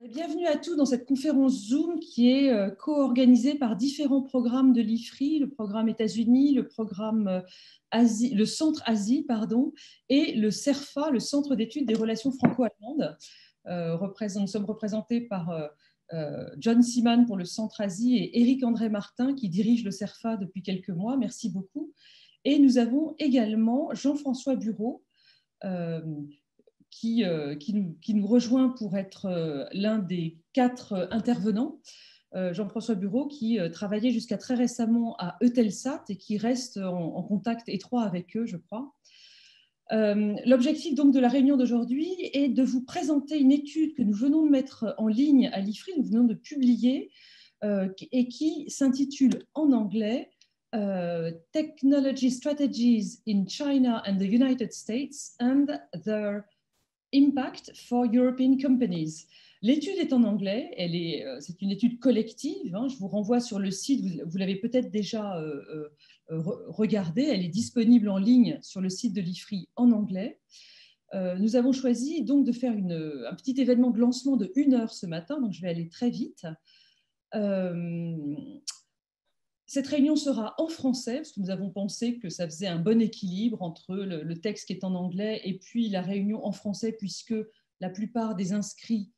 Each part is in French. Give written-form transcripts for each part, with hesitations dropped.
Bienvenue à tous dans cette conférence Zoom qui est co-organisée par différents programmes de l'IFRI, le programme États-Unis, le programme Asie, le Centre Asie, pardon, et le CERFA, le Centre d'études des relations franco-allemandes. Nous sommes représentés par John Seaman pour le Centre Asie et Éric-André Martin qui dirige le CERFA depuis quelques mois. Merci beaucoup. Et nous avons également Jean-François Bureau, qui nous rejoint pour être l'un des 4 intervenants. Jean-François Bureau, qui travaillait jusqu'à très récemment à Eutelsat et qui reste en contact étroit avec eux, je crois. L'objectif donc de la réunion d'aujourd'hui est de vous présenter une étude que nous venons de mettre en ligne à l'IFRI, nous venons de publier, et qui s'intitule en anglais Technology Strategies in China and the United States and their Impact for European Companies. L'étude est en anglais, c'est une étude collective. Je vous renvoie sur le site, vous l'avez peut-être déjà regardée, elle est disponible en ligne sur le site de l'IFRI en anglais. Nous avons choisi donc de faire un petit événement de lancement de 1 heure ce matin, donc je vais aller très vite. Cette réunion sera en français, parce que nous avons pensé que ça faisait un bon équilibre entre le texte qui est en anglais et puis la réunion en français, puisque la plupart des inscrits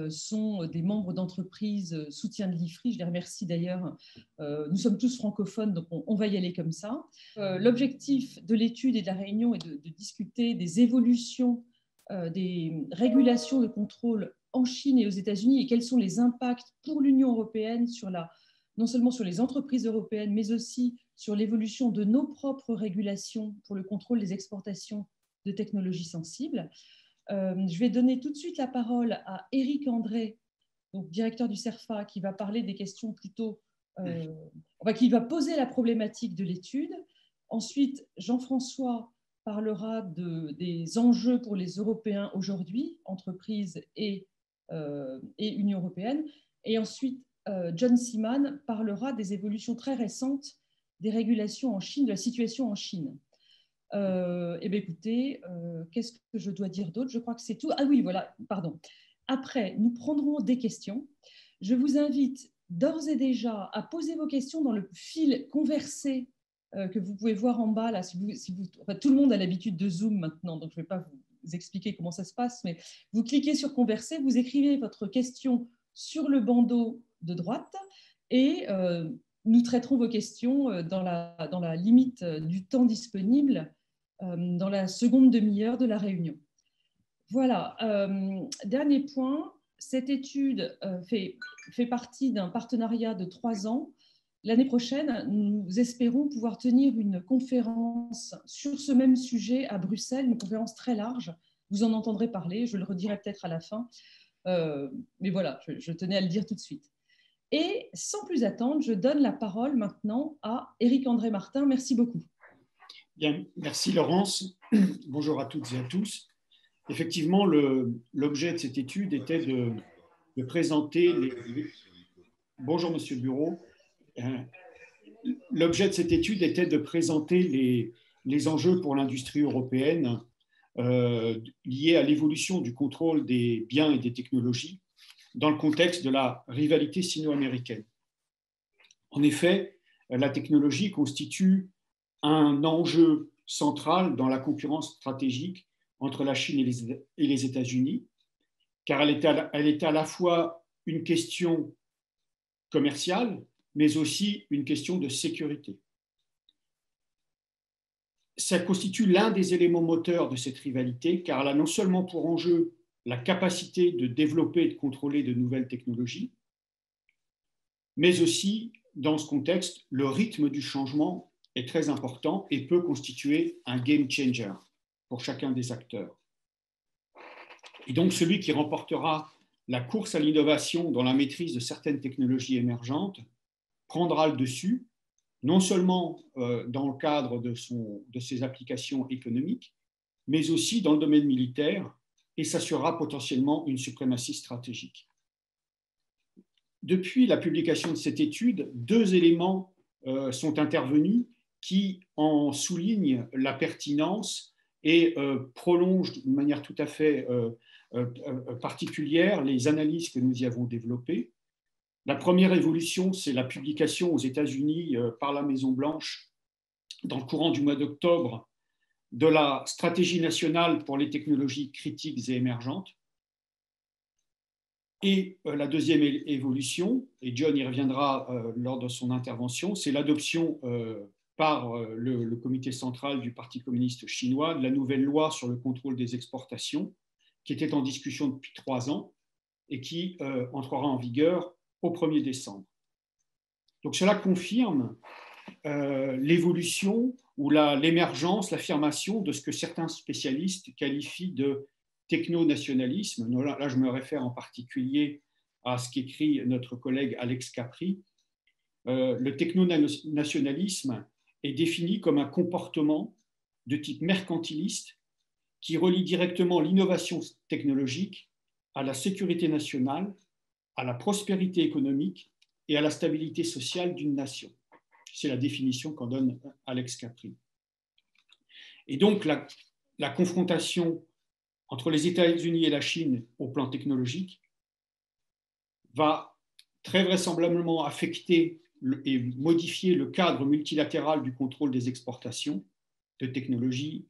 sont des membres d'entreprises soutien de l'IFRI. Je les remercie d'ailleurs. Nous sommes tous francophones, donc on va y aller comme ça. L'objectif de l'étude et de la réunion est de discuter des évolutions des régulations de contrôle en Chine et aux États-Unis et quels sont les impacts pour l'Union européenne non seulement sur les entreprises européennes, mais aussi sur l'évolution de nos propres régulations pour le contrôle des exportations de technologies sensibles. Je vais donner tout de suite la parole à Éric-André, donc directeur du CERFA, qui va parler des questions plutôt, qui va poser la problématique de l'étude. Ensuite, Jean-François parlera des enjeux pour les Européens aujourd'hui, entreprises et Union européenne. Et ensuite, John Seaman parlera des évolutions très récentes des régulations en Chine, de la situation en Chine. Écoutez, qu'est-ce que je dois dire d'autre? Je crois que c'est tout. Ah oui, voilà, pardon. Après, nous prendrons des questions. Je vous invite d'ores et déjà à poser vos questions dans le fil conversé que vous pouvez voir en bas. Là, tout le monde a l'habitude de Zoom maintenant, donc je ne vais pas vous expliquer comment ça se passe, mais vous cliquez sur converser, vous écrivez votre question sur le bandeau de droite et nous traiterons vos questions dans la limite du temps disponible dans la seconde demi-heure de la réunion. Voilà, dernier point, cette étude fait partie d'un partenariat de 3 ans. L'année prochaine, nous espérons pouvoir tenir une conférence sur ce même sujet à Bruxelles, une conférence très large. Vous en entendrez parler, je le redirai peut-être à la fin. Mais voilà, je tenais à le dire tout de suite. Et sans plus attendre, je donne la parole maintenant à Éric-André Martin. Merci beaucoup. Bien, merci Laurence. Bonjour à toutes et à tous. Effectivement, l'objet de cette étude était de présenter Bonjour Monsieur Bureau. L'objet de cette étude était de présenter les enjeux pour l'industrie européenne liés à l'évolution du contrôle des biens et des technologies dans le contexte de la rivalité sino-américaine. En effet, la technologie constitue un enjeu central dans la concurrence stratégique entre la Chine et les États-Unis, car elle est à la fois une question commerciale, mais aussi une question de sécurité. Ça constitue l'un des éléments moteurs de cette rivalité, car elle a non seulement pour enjeu la capacité de développer et de contrôler de nouvelles technologies, mais aussi, dans ce contexte, le rythme du changement est très important et peut constituer un game changer pour chacun des acteurs. Et donc, celui qui remportera la course à l'innovation dans la maîtrise de certaines technologies émergentes prendra le dessus, non seulement dans le cadre de ses applications économiques, mais aussi dans le domaine militaire, et s'assurera potentiellement une suprématie stratégique. Depuis la publication de cette étude, 2 éléments sont intervenus qui en soulignent la pertinence et prolonge d'une manière tout à fait particulière les analyses que nous y avons développées. La première évolution, c'est la publication aux États-Unis par la Maison-Blanche dans le courant du mois d'octobre de la stratégie nationale pour les technologies critiques et émergentes. Et la deuxième évolution, et John y reviendra lors de son intervention, c'est l'adoption par le comité central du Parti communiste chinois de la nouvelle loi sur le contrôle des exportations, qui était en discussion depuis 3 ans et qui entrera en vigueur au 1er décembre. Donc cela confirme l'évolution ou l'émergence, l'affirmation de ce que certains spécialistes qualifient de techno-nationalisme. Là, je me réfère en particulier à ce qu'écrit notre collègue Alex Capri. Le techno-nationalisme est défini comme un comportement de type mercantiliste qui relie directement l'innovation technologique à la sécurité nationale, à la prospérité économique et à la stabilité sociale d'une nation. C'est la définition qu'en donne Alex Capri. Et donc, la confrontation entre les États-Unis et la Chine au plan technologique va très vraisemblablement affecter et modifier le cadre multilatéral du contrôle des exportations de technologies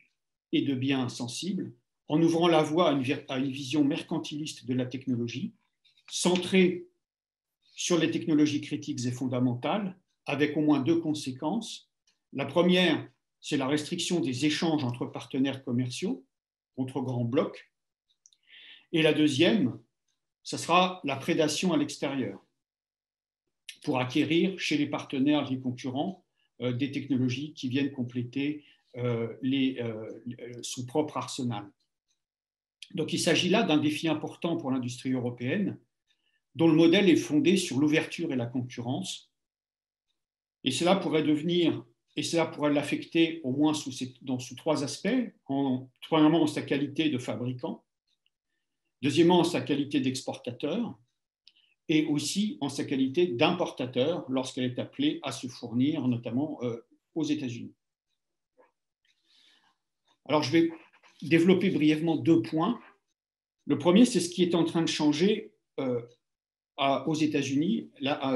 et de biens sensibles, en ouvrant la voie à une vision mercantiliste de la technologie, centrée sur les technologies critiques et fondamentales, avec au moins 2 conséquences. La première, c'est la restriction des échanges entre partenaires commerciaux, contre grands blocs. Et la deuxième, ce sera la prédation à l'extérieur, pour acquérir chez les partenaires, les concurrents, des technologies qui viennent compléter son propre arsenal. Donc il s'agit là d'un défi important pour l'industrie européenne, dont le modèle est fondé sur l'ouverture et la concurrence. Et cela pourrait l'affecter au moins sous 3 aspects. Premièrement, en sa qualité de fabricant. Deuxièmement, en sa qualité d'exportateur. Et aussi en sa qualité d'importateur lorsqu'elle est appelée à se fournir, notamment aux États-Unis. Alors, je vais développer brièvement 2 points. Le premier, c'est ce qui est en train de changer aux États-Unis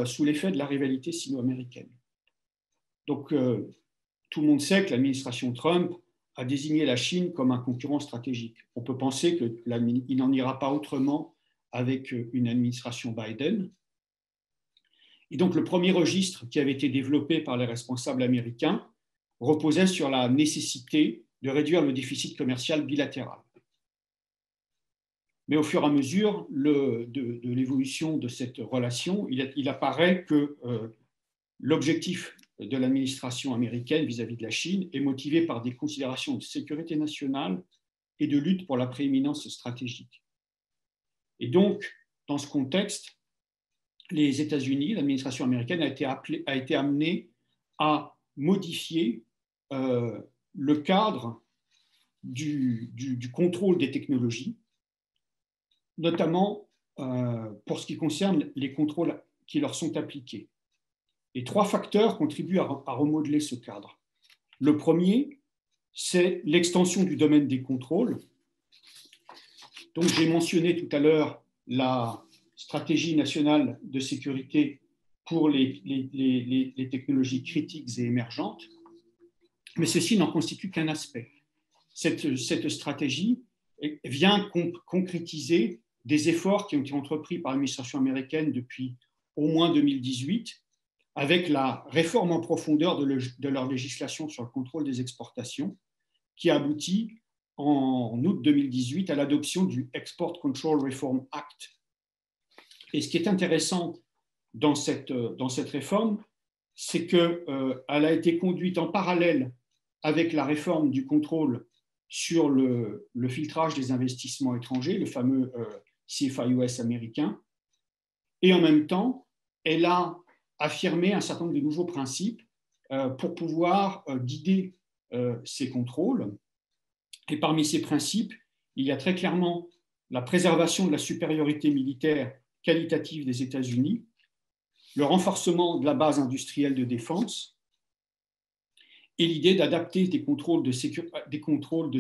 sous l'effet de la rivalité sino-américaine. Donc, tout le monde sait que l'administration Trump a désigné la Chine comme un concurrent stratégique. On peut penser qu'il n'en ira pas autrement avec une administration Biden. Et donc, le premier registre qui avait été développé par les responsables américains reposait sur la nécessité de réduire le déficit commercial bilatéral. Mais au fur et à mesure de l'évolution de cette relation, il apparaît que l'objectif de l'administration américaine vis-à-vis de la Chine est motivé par des considérations de sécurité nationale et de lutte pour la prééminence stratégique. Et donc, dans ce contexte, les États-Unis, l'administration américaine a été amenée à modifier le cadre du contrôle des technologies, notamment pour ce qui concerne les contrôles qui leur sont appliqués. Et 3 facteurs contribuent à remodeler ce cadre. Le premier, c'est l'extension du domaine des contrôles. Donc, j'ai mentionné tout à l'heure la stratégie nationale de sécurité pour les technologies critiques et émergentes, mais ceci n'en constitue qu'un aspect. Cette stratégie vient concrétiser des efforts qui ont été entrepris par l'administration américaine depuis au moins 2018, avec la réforme en profondeur de leur législation sur le contrôle des exportations, qui a abouti en août 2018 à l'adoption du Export Control Reform Act. Et ce qui est intéressant dans cette réforme, c'est qu'elle a été conduite en parallèle avec la réforme du contrôle sur le filtrage des investissements étrangers, le fameux CFIUS américain, et en même temps, elle a affirmé un certain nombre de nouveaux principes pour pouvoir guider ces contrôles. Et parmi ces principes, il y a très clairement la préservation de la supériorité militaire qualitative des États-Unis, le renforcement de la base industrielle de défense et l'idée d'adapter des contrôles de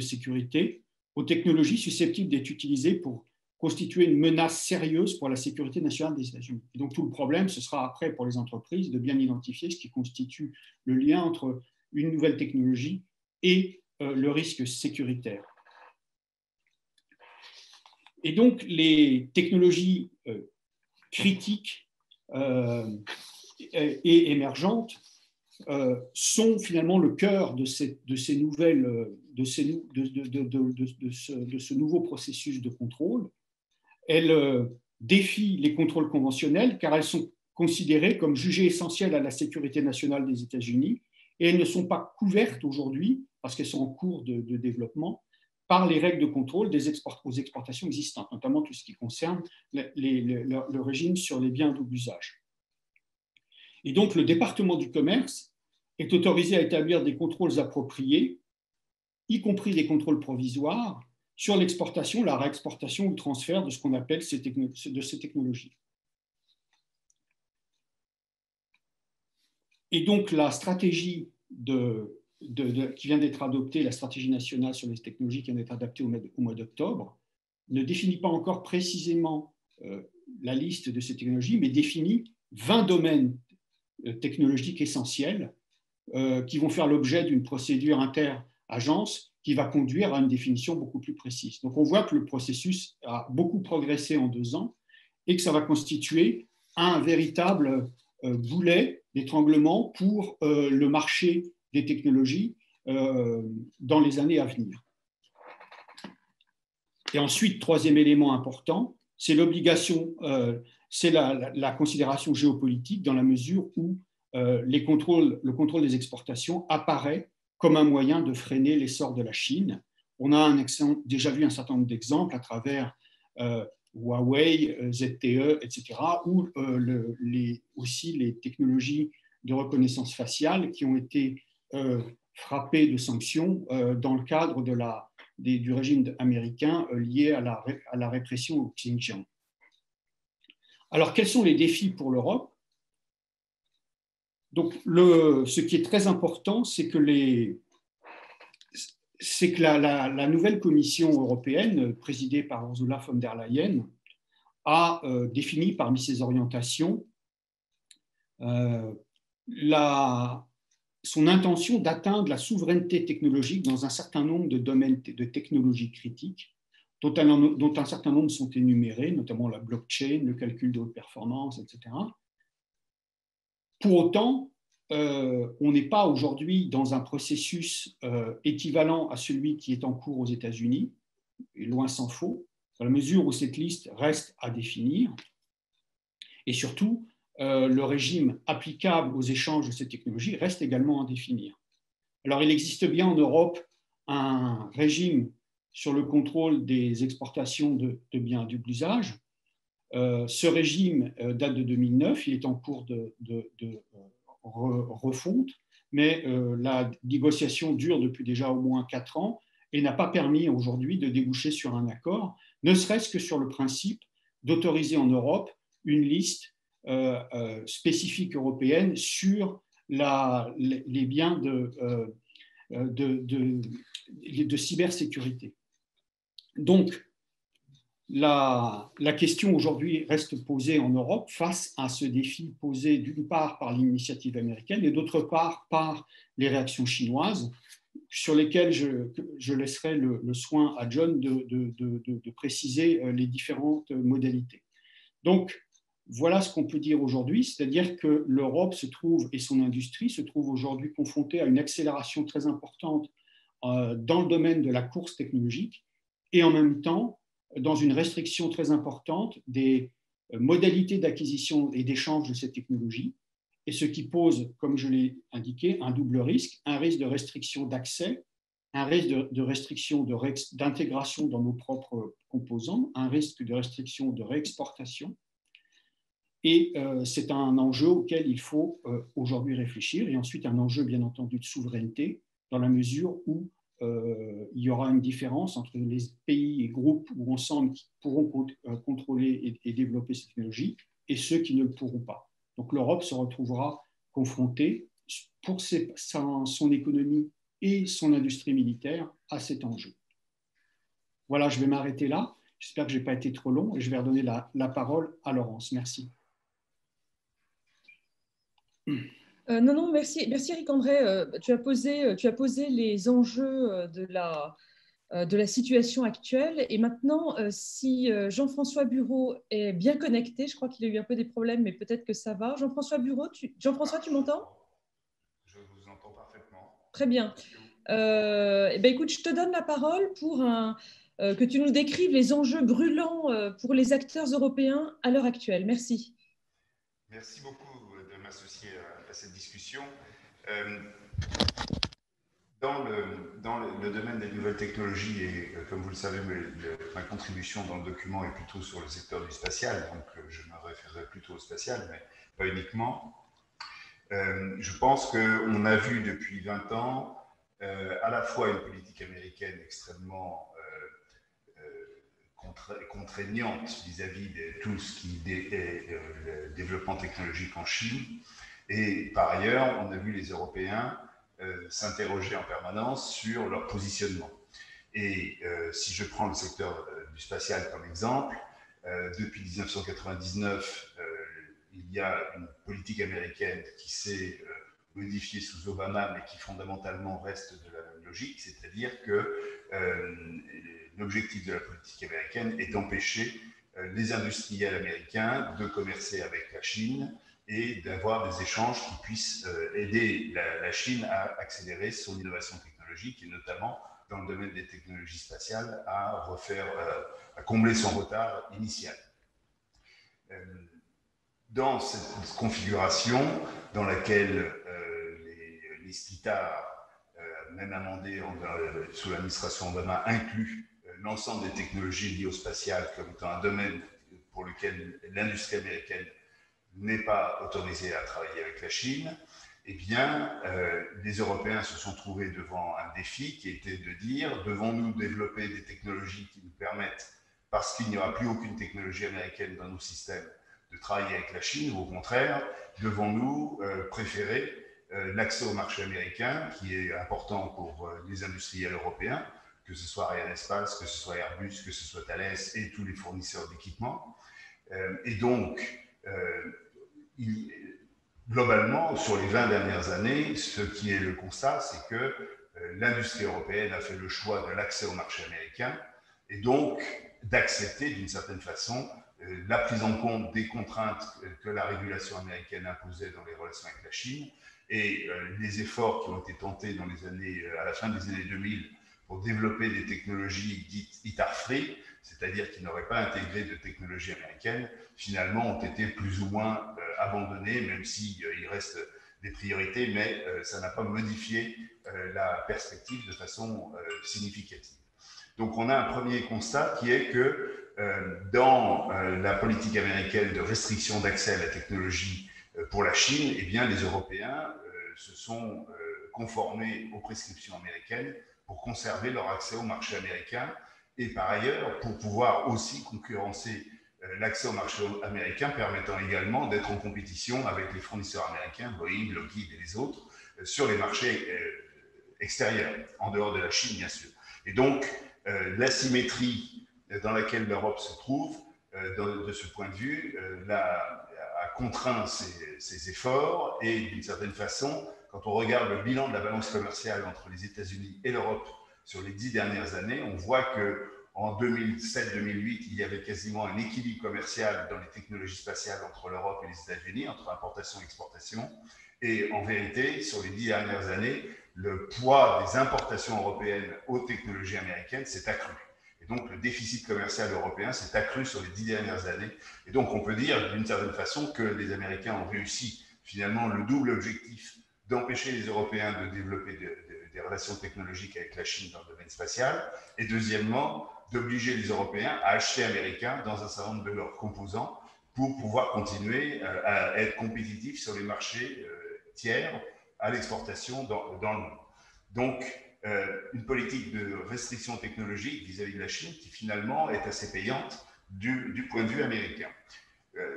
sécurité aux technologies susceptibles d'être utilisées pour constituer une menace sérieuse pour la sécurité nationale des États-Unis. Et donc tout le problème, ce sera après pour les entreprises de bien identifier ce qui constitue le lien entre une nouvelle technologie et le risque sécuritaire. Et donc les technologies critiques et émergentes sont finalement le cœur de ce nouveau processus de contrôle. Elles défient les contrôles conventionnels car elles sont considérées comme jugées essentielles à la sécurité nationale des États-Unis et elles ne sont pas couvertes aujourd'hui, parce qu'elles sont en cours de développement, par les règles de contrôle aux exportations existantes, notamment tout ce qui concerne le régime sur les biens à double usage. Et donc, le département du commerce est autorisé à établir des contrôles appropriés, y compris des contrôles provisoires, sur l'exportation, la réexportation ou le transfert de ce qu'on appelle ces technologies. Et donc, la stratégie qui vient d'être adoptée, la stratégie nationale sur les technologies qui vient d'être adaptée au mois d'octobre, ne définit pas encore précisément la liste de ces technologies, mais définit 20 domaines technologiques essentiels qui vont faire l'objet d'une procédure inter-agence qui va conduire à une définition beaucoup plus précise. Donc on voit que le processus a beaucoup progressé en 2 ans et que ça va constituer un véritable boulet d'étranglement pour le marché des technologies dans les années à venir. Et ensuite, troisième élément important, c'est l'obligation, c'est la considération géopolitique dans la mesure où le contrôle des exportations apparaît comme un moyen de freiner l'essor de la Chine. On a déjà vu un certain nombre d'exemples à travers Huawei, ZTE, etc., ou aussi les technologies de reconnaissance faciale qui ont été frappées de sanctions dans le cadre du régime américain lié à la répression au Xinjiang. Alors, quels sont les défis pour l'Europe? Donc, ce qui est très important, c'est que la nouvelle Commission européenne, présidée par Ursula von der Leyen, a défini parmi ses orientations son intention d'atteindre la souveraineté technologique dans un certain nombre de domaines de technologies critiques, dont un certain nombre sont énumérés, notamment la blockchain, le calcul de haute performance, etc. Pour autant, on n'est pas aujourd'hui dans un processus équivalent à celui qui est en cours aux États-Unis, et loin s'en faut, dans la mesure où cette liste reste à définir, et surtout, le régime applicable aux échanges de ces technologies reste également à définir. Alors, il existe bien en Europe un régime sur le contrôle des exportations de biens à double usage. Ce régime date de 2009, il est en cours de refonte, mais la négociation dure depuis déjà au moins 4 ans et n'a pas permis aujourd'hui de déboucher sur un accord, ne serait-ce que sur le principe d'autoriser en Europe une liste spécifique européenne sur les biens de cybersécurité. Donc, la question aujourd'hui reste posée en Europe face à ce défi posé d'une part par l'initiative américaine et d'autre part par les réactions chinoises, sur lesquelles je laisserai le soin à John de préciser les différentes modalités. Donc, voilà ce qu'on peut dire aujourd'hui, c'est-à-dire que l'Europe se trouve, et son industrie se trouve aujourd'hui confrontée à une accélération très importante dans le domaine de la course technologique et en même temps dans une restriction très importante des modalités d'acquisition et d'échange de ces technologies, et ce qui pose, comme je l'ai indiqué, un double risque, un risque de restriction d'accès, un risque de restriction d'intégration dans nos propres composants, un risque de restriction de réexportation. Et c'est un enjeu auquel il faut aujourd'hui réfléchir, et ensuite un enjeu bien entendu de souveraineté, dans la mesure où il y aura une différence entre les pays et groupes ou ensemble qui pourront contrôler et développer ces technologies et ceux qui ne le pourront pas. Donc l'Europe se retrouvera confrontée pour son économie et son industrie militaire à cet enjeu. Voilà, je vais m'arrêter là. J'espère que je n'ai pas été trop long et je vais redonner la parole à Laurence. Merci. Non, merci Eric-André. Tu as posé les enjeux de la situation actuelle. Et maintenant, si Jean-François Bureau est bien connecté, je crois qu'il a eu un peu des problèmes, mais peut-être que ça va. Jean-François Bureau, Jean-François, tu m'entends? Je vous entends parfaitement. Très bien. Écoute, je te donne la parole pour que tu nous décrives les enjeux brûlants pour les acteurs européens à l'heure actuelle. Merci. Merci beaucoup de m'associer à cette discussion. Dans le domaine des nouvelles technologies, et comme vous le savez, ma contribution dans le document est plutôt sur le secteur du spatial, donc je me référerai plutôt au spatial, mais pas uniquement. Je pense qu'on a vu depuis 20 ans à la fois une politique américaine extrêmement contraignante vis-à-vis de tout ce qui est le développement technologique en Chine, et par ailleurs, on a vu les Européens s'interroger en permanence sur leur positionnement. Et si je prends le secteur du spatial comme exemple, depuis 1999, il y a une politique américaine qui s'est modifiée sous Obama, mais qui fondamentalement reste de la même logique, c'est-à-dire que l'objectif de la politique américaine est d'empêcher les industriels américains de commercer avec la Chine et d'avoir des échanges qui puissent aider la Chine à accélérer son innovation technologique, et notamment dans le domaine des technologies spatiales, à combler son retard initial. Dans cette configuration dans laquelle les STITA, même amendés sous l'administration Obama, inclut l'ensemble des technologies liées au spatial comme étant un domaine pour lequel l'industrie américaine n'est pas autorisée à travailler avec la Chine, eh bien, les Européens se sont trouvés devant un défi qui était de dire: devons-nous développer des technologies qui nous permettent, parce qu'il n'y aura plus aucune technologie américaine dans nos systèmes, de travailler avec la Chine, ou au contraire, devons-nous préférer l'accès au marché américain, qui est important pour les industriels européens, que ce soit Arianespace, que ce soit Airbus, que ce soit Thales et tous les fournisseurs d'équipements. Et donc, globalement, sur les 20 dernières années, ce qui est le constat, c'est que l'industrie européenne a fait le choix de l'accès au marché américain et donc d'accepter d'une certaine façon la prise en compte des contraintes que la régulation américaine imposait dans les relations avec la Chine, et les efforts qui ont été tentés dans les années, à la fin des années 2000 pour développer des technologies dites ITAR-free, c'est-à-dire qui n'auraient pas intégré de technologie américaine, finalement ont été plus ou moins abandonnés, même s'il reste des priorités, mais ça n'a pas modifié la perspective de façon significative. Donc on a un premier constat qui est que dans la politique américaine de restriction d'accès à la technologie pour la Chine, eh bien, les Européens se sont conformés aux prescriptions américaines pour conserver leur accès au marché américain, et par ailleurs pour pouvoir aussi concurrencer l'accès au marché américain, permettant également d'être en compétition avec les fournisseurs américains, Boeing, Lockheed et les autres, sur les marchés extérieurs, en dehors de la Chine bien sûr. Et donc l'asymétrie dans laquelle l'Europe se trouve, de ce point de vue, a contraint ses efforts, et d'une certaine façon, quand on regarde le bilan de la balance commerciale entre les États-Unis et l'Europe sur les 10 dernières années, on voit qu'en 2007-2008, il y avait quasiment un équilibre commercial dans les technologies spatiales entre l'Europe et les États-Unis, entre importation et exportation. Et en vérité, sur les 10 dernières années, le poids des importations européennes aux technologies américaines s'est accru. Et donc, le déficit commercial européen s'est accru sur les 10 dernières années. Et donc, on peut dire, d'une certaine façon, que les Américains ont réussi finalement le double objectif d'empêcher les Européens de développer des relations technologiques avec la Chine dans le domaine spatial, et deuxièmement, d'obliger les Européens à acheter américain dans un certain nombre de leurs composants pour pouvoir continuer à être compétitifs sur les marchés tiers à l'exportation dans le monde. Donc, une politique de restriction technologique vis-à-vis de la Chine qui finalement est assez payante du point de vue américain.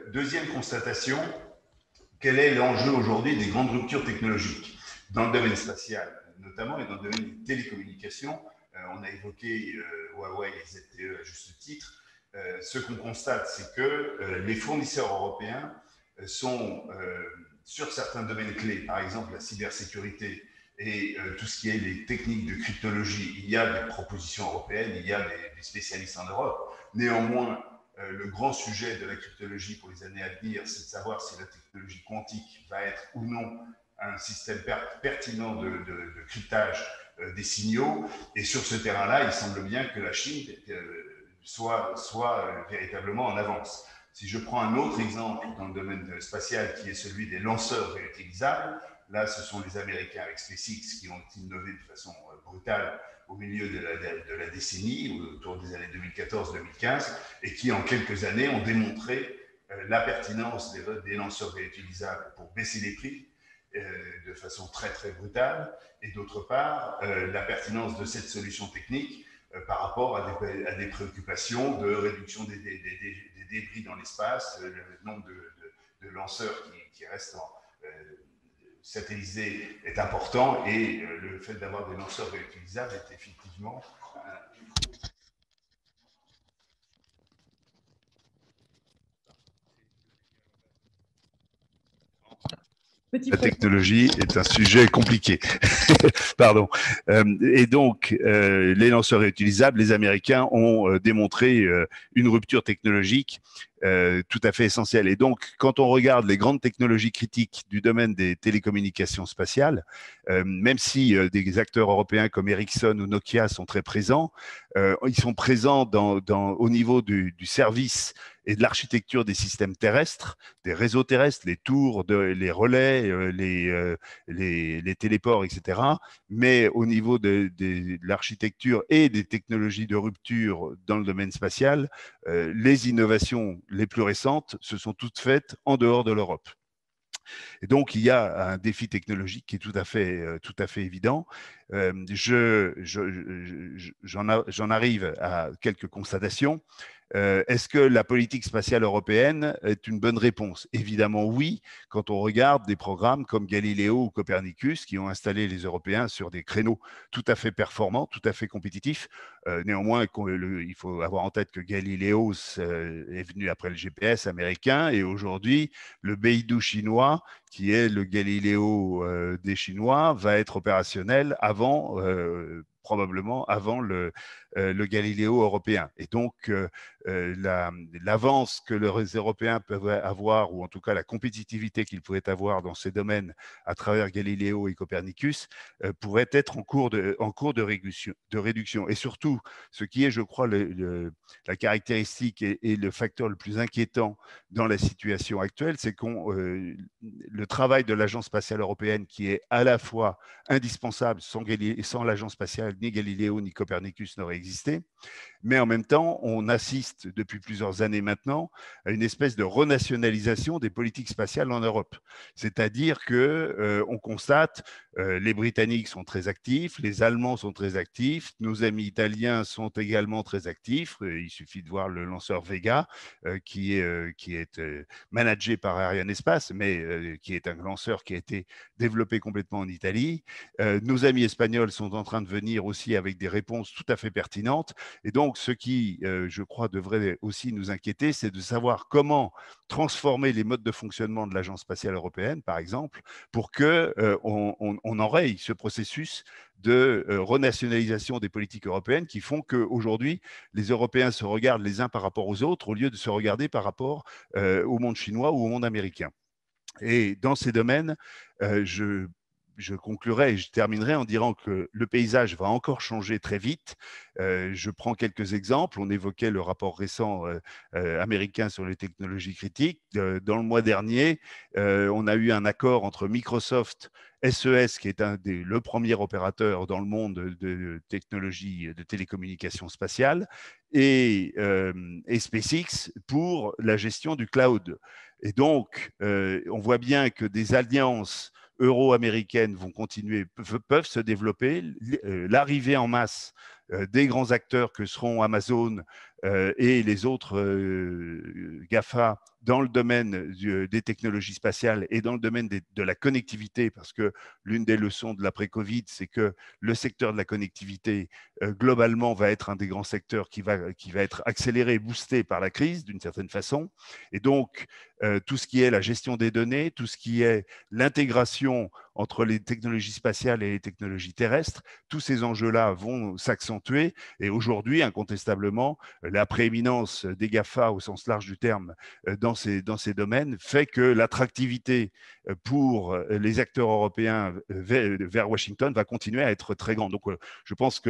Deuxième constatation, quel est l'enjeu aujourd'hui des grandes ruptures technologiques dans le domaine spatial, notamment, et dans le domaine des télécommunications. On a évoqué Huawei et ZTE à juste titre. Ce qu'on constate, c'est que les fournisseurs européens sont, sur certains domaines clés, par exemple la cybersécurité et tout ce qui est les techniques de cryptologie, il y a des propositions européennes, il y a des spécialistes en Europe. Néanmoins, le grand sujet de la cryptologie pour les années à venir, c'est de savoir si la technologie quantique va être ou non un système pertinent de cryptage des signaux. Et sur ce terrain-là, il semble bien que la Chine soit véritablement en avance. Si je prends un autre exemple dans le domaine spatial, qui est celui des lanceurs réutilisables, là, ce sont les Américains avec SpaceX qui ont innové de façon brutale au milieu de la décennie, autour des années 2014-2015, et qui, en quelques années, ont démontré la pertinence des lanceurs réutilisables pour baisser les prix de façon très, très brutale, et d'autre part, la pertinence de cette solution technique par rapport à des préoccupations de réduction des débris dans l'espace, le nombre de lanceurs qui restent satellisés est important, et le fait d'avoir des lanceurs réutilisables est effectivement la technologie est un sujet compliqué. Pardon. Et donc, les lanceurs réutilisables, les Américains ont démontré une rupture technologique tout à fait essentielle. Et donc, quand on regarde les grandes technologies critiques du domaine des télécommunications spatiales, même si des acteurs européens comme Ericsson ou Nokia sont très présents, ils sont présents au niveau du service et de l'architecture des systèmes terrestres, des réseaux terrestres, les tours, les relais, les téléports, etc. Mais au niveau de l'architecture et des technologies de rupture dans le domaine spatial, les innovations les plus récentes se sont toutes faites en dehors de l'Europe. Et donc, il y a un défi technologique qui est tout à fait évident. J'en arrive à quelques constatations. Est-ce que la politique spatiale européenne est une bonne réponse? Évidemment oui, quand on regarde des programmes comme Galileo ou Copernicus qui ont installé les Européens sur des créneaux tout à fait performants, tout à fait compétitifs. Néanmoins, il faut avoir en tête que Galileo est venu après le GPS américain, et aujourd'hui, le Beidou chinois, qui est le Galileo des Chinois, va être opérationnel probablement avant le Galileo européen. Et donc, l'avance que les Européens peuvent avoir, ou en tout cas la compétitivité qu'ils pourraient avoir dans ces domaines à travers Galileo et Copernicus, pourrait être en cours de réduction. Et surtout, ce qui est, je crois, la caractéristique et le facteur le plus inquiétant dans la situation actuelle, c'est que le travail de l'Agence spatiale européenne, qui est à la fois indispensable, sans l'Agence spatiale, ni Galileo ni Copernicus n'aurait existé, mais en même temps, on assiste depuis plusieurs années maintenant à une espèce de renationalisation des politiques spatiales en Europe. C'est-à-dire qu'on constate les Britanniques sont très actifs, les Allemands sont très actifs, nos amis italiens sont également très actifs. Il suffit de voir le lanceur Vega qui est managé par Arianespace, mais qui est un lanceur qui a été développé complètement en Italie. Nos amis espagnols sont en train de venir aussi avec des réponses tout à fait pertinentes. Et donc, ce qui, je crois, devrait aussi nous inquiéter, c'est de savoir comment transformer les modes de fonctionnement de l'Agence spatiale européenne, par exemple, pour qu'on enraye ce processus de renationalisation des politiques européennes qui font qu'aujourd'hui, les Européens se regardent les uns par rapport aux autres au lieu de se regarder par rapport au monde chinois ou au monde américain. Et dans ces domaines, je conclurai et je terminerai en disant que le paysage va encore changer très vite. Je prends quelques exemples. On évoquait le rapport récent américain sur les technologies critiques. Dans le mois dernier, on a eu un accord entre Microsoft, SES, qui est le premier opérateur dans le monde de technologies de télécommunications spatiales, et SpaceX pour la gestion du cloud. Et donc, on voit bien que des alliances euro-américaines peuvent se développer. L'arrivée en masse des grands acteurs que seront Amazon, et les autres GAFA dans le domaine des technologies spatiales et dans le domaine de la connectivité, parce que l'une des leçons de l'après-Covid, c'est que le secteur de la connectivité, globalement, va être un des grands secteurs qui va être accéléré et boosté par la crise, d'une certaine façon. Et donc, tout ce qui est la gestion des données, tout ce qui est l'intégration entre les technologies spatiales et les technologies terrestres, tous ces enjeux-là vont s'accentuer. Et aujourd'hui, incontestablement, la prééminence des GAFA au sens large du terme dans ces domaines fait que l'attractivité pour les acteurs européens vers Washington va continuer à être très grande. Donc, je pense que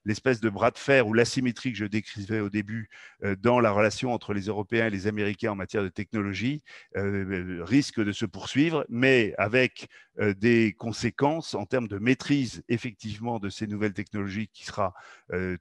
l'espèce de bras de fer ou l'asymétrie que je décrivais au début dans la relation entre les Européens et les Américains en matière de technologie risque de se poursuivre, mais avec des conséquences en termes de maîtrise effectivement de ces nouvelles technologies qui sera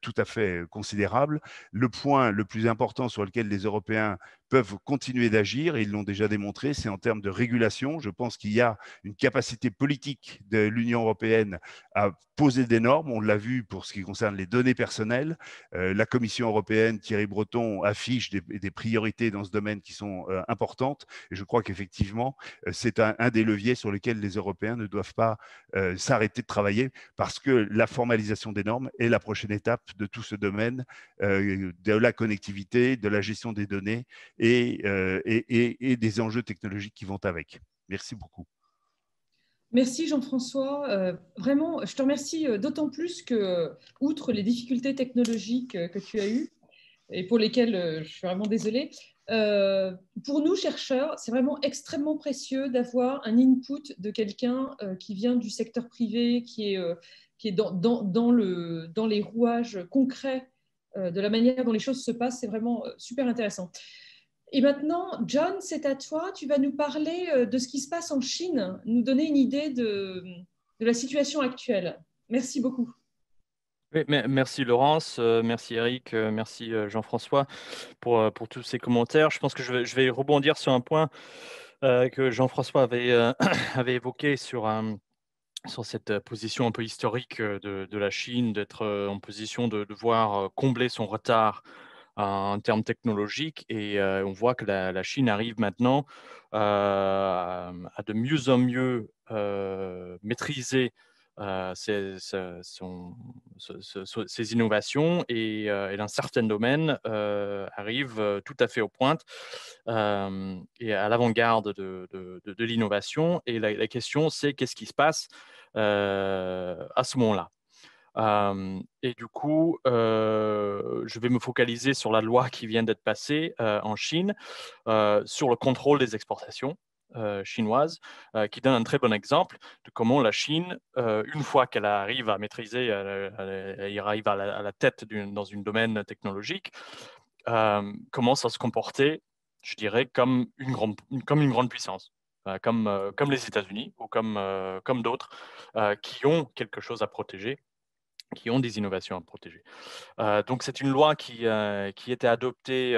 tout à fait considérable. Le point le plus important sur lequel les Européens peuvent continuer d'agir, et ils l'ont déjà démontré, c'est en termes de régulation. Je pense qu'il y a une capacité politique de l'Union européenne à poser des normes. On l'a vu pour ce qui concerne les données personnelles. La Commission européenne, Thierry Breton, affiche des priorités dans ce domaine qui sont importantes. Et je crois qu'effectivement, c'est un des leviers sur lesquels les Européens ne doivent pas s'arrêter de travailler, parce que la formalisation des normes est la prochaine étape de tout ce domaine de la connectivité, de la gestion des données et des enjeux technologiques qui vont avec. Merci beaucoup. Merci Jean-François. Vraiment, je te remercie d'autant plus que, outre les difficultés technologiques que tu as eues, et pour lesquelles je suis vraiment désolée, pour nous, chercheurs, c'est vraiment extrêmement précieux d'avoir un input de quelqu'un qui vient du secteur privé, qui est dans les rouages concrets de la manière dont les choses se passent. C'est vraiment super intéressant. Et maintenant, John, c'est à toi. Tu vas nous parler de ce qui se passe en Chine, nous donner une idée de la situation actuelle. Merci beaucoup. Oui, merci Laurence, merci Eric, merci Jean-François pour tous ces commentaires. Je pense que je vais rebondir sur un point que Jean-François avait évoqué sur cette position un peu historique de la Chine, d'être en position de devoir combler son retard en termes technologiques. Et on voit que la Chine arrive maintenant à de mieux en mieux maîtriser ces innovations et dans certains domaines arrive tout à fait aux pointes et à l'avant-garde de l'innovation. Et la question, c'est qu'est-ce qui se passe à ce moment-là. Et du coup, je vais me focaliser sur la loi qui vient d'être passée en Chine sur le contrôle des exportations chinoises, qui donne un très bon exemple de comment la Chine, une fois qu'elle arrive à maîtriser, elle arrive à la tête dans un domaine technologique, commence à se comporter, je dirais, comme une grande puissance. Comme les États-Unis ou comme d'autres qui ont quelque chose à protéger, qui ont des innovations à protéger. Donc, c'est une loi qui était adoptée,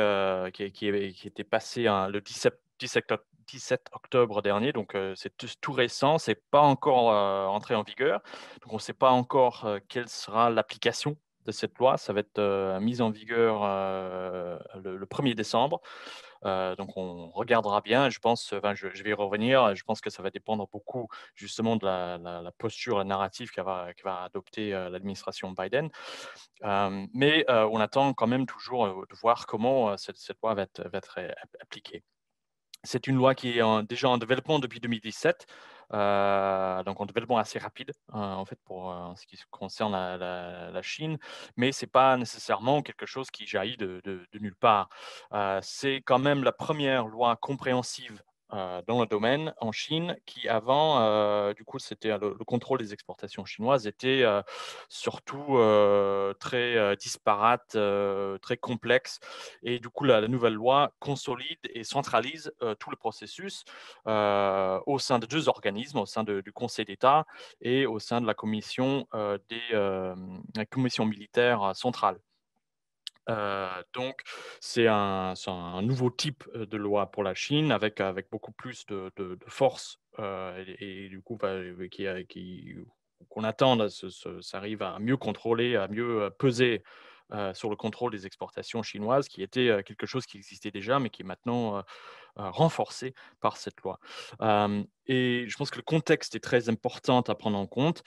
qui était passée le 17 octobre dernier, donc c'est tout récent, c'est pas encore entré en vigueur, donc on ne sait pas encore quelle sera l'application de cette loi. Ça va être mise en vigueur le 1er décembre. Donc, on regardera bien. Je pense, je vais y revenir. Je pense que ça va dépendre beaucoup justement de la posture, la narrative que va adopter l'administration Biden. Mais on attend quand même toujours de voir comment cette loi va être appliquée. C'est une loi qui est déjà en développement depuis 2017, donc en développement assez rapide, en fait, pour ce qui concerne la Chine, mais ce n'est pas nécessairement quelque chose qui jaillit de nulle part. C'est quand même la première loi compréhensive dans le domaine en Chine qui avant, du coup, c'était le contrôle des exportations chinoises était surtout très disparate, très complexe. Et du coup, la nouvelle loi consolide et centralise tout le processus au sein de deux organismes, au sein du Conseil d'État et au sein de la commission, la commission militaire centrale. Donc, c'est un nouveau type de loi pour la Chine avec beaucoup plus de force et du coup, qu'on attend, ça arrive à mieux contrôler, à mieux peser sur le contrôle des exportations chinoises, qui était quelque chose qui existait déjà, mais qui est maintenant renforcé par cette loi. Et je pense que le contexte est très important à prendre en compte.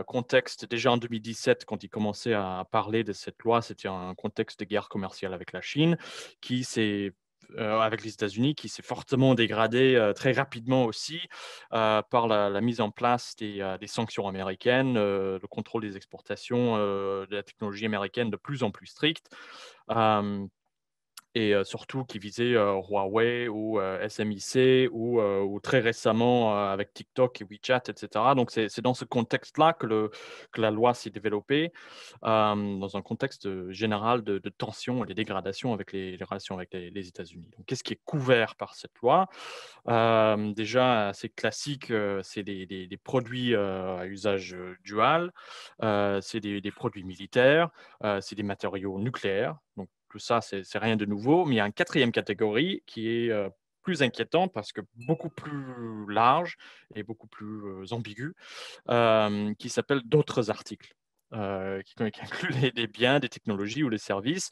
Contexte, déjà en 2017, quand il commençait à parler de cette loi, c'était un contexte de guerre commerciale avec la Chine, qui s'est avec les États-Unis, qui s'est fortement dégradé très rapidement aussi par la mise en place des sanctions américaines, le contrôle des exportations de la technologie américaine de plus en plus strict. Euh, et surtout qui visait Huawei ou SMIC ou très récemment avec TikTok et WeChat, etc. Donc, c'est dans ce contexte-là que la loi s'est développée, dans un contexte général de tension et de dégradation avec les relations avec les États-Unis. Donc, qu'est-ce qui est couvert par cette loi? Déjà, assez classique, c'est des produits à usage dual, c'est des produits militaires, c'est des matériaux nucléaires. Donc, tout ça, c'est rien de nouveau. Mais il y a une quatrième catégorie qui est plus inquiétante parce que beaucoup plus large et beaucoup plus ambigu, qui s'appelle d'autres articles, qui inclut des biens, des technologies ou des services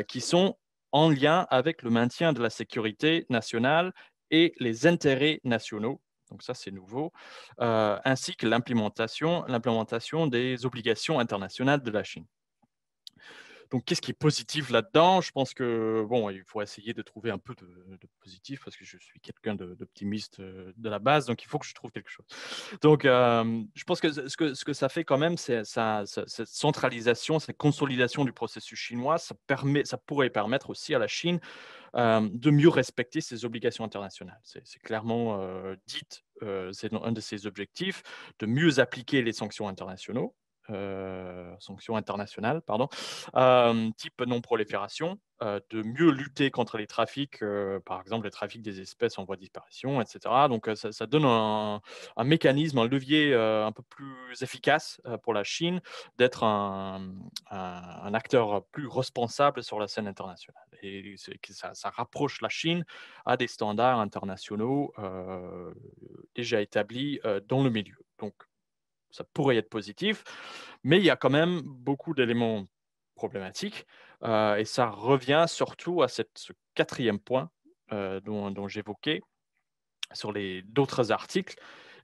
qui sont en lien avec le maintien de la sécurité nationale et les intérêts nationaux. Donc ça, c'est nouveau, ainsi que l'implémentation des obligations internationales de la Chine. Donc, qu'est-ce qui est positif là-dedans? Je pense que, bon, il faut essayer de trouver un peu de positif parce que je suis quelqu'un d'optimiste de la base, donc il faut que je trouve quelque chose. Donc, je pense que ce que ça fait quand même, c'est cette centralisation, cette consolidation du processus chinois, ça pourrait permettre aussi à la Chine de mieux respecter ses obligations internationales. C'est clairement dit, c'est un de ses objectifs, de mieux appliquer les sanctions internationaux. Sanctions internationales, pardon, type non-prolifération, de mieux lutter contre les trafics, par exemple les trafics des espèces en voie de disparition, etc. Donc ça donne un mécanisme, un levier un peu plus efficace pour la Chine d'être un acteur plus responsable sur la scène internationale. Et ça rapproche la Chine à des standards internationaux déjà établis dans le milieu. Donc, ça pourrait être positif, mais il y a quand même beaucoup d'éléments problématiques. Et ça revient surtout à ce quatrième point dont j'évoquais sur d'autres articles.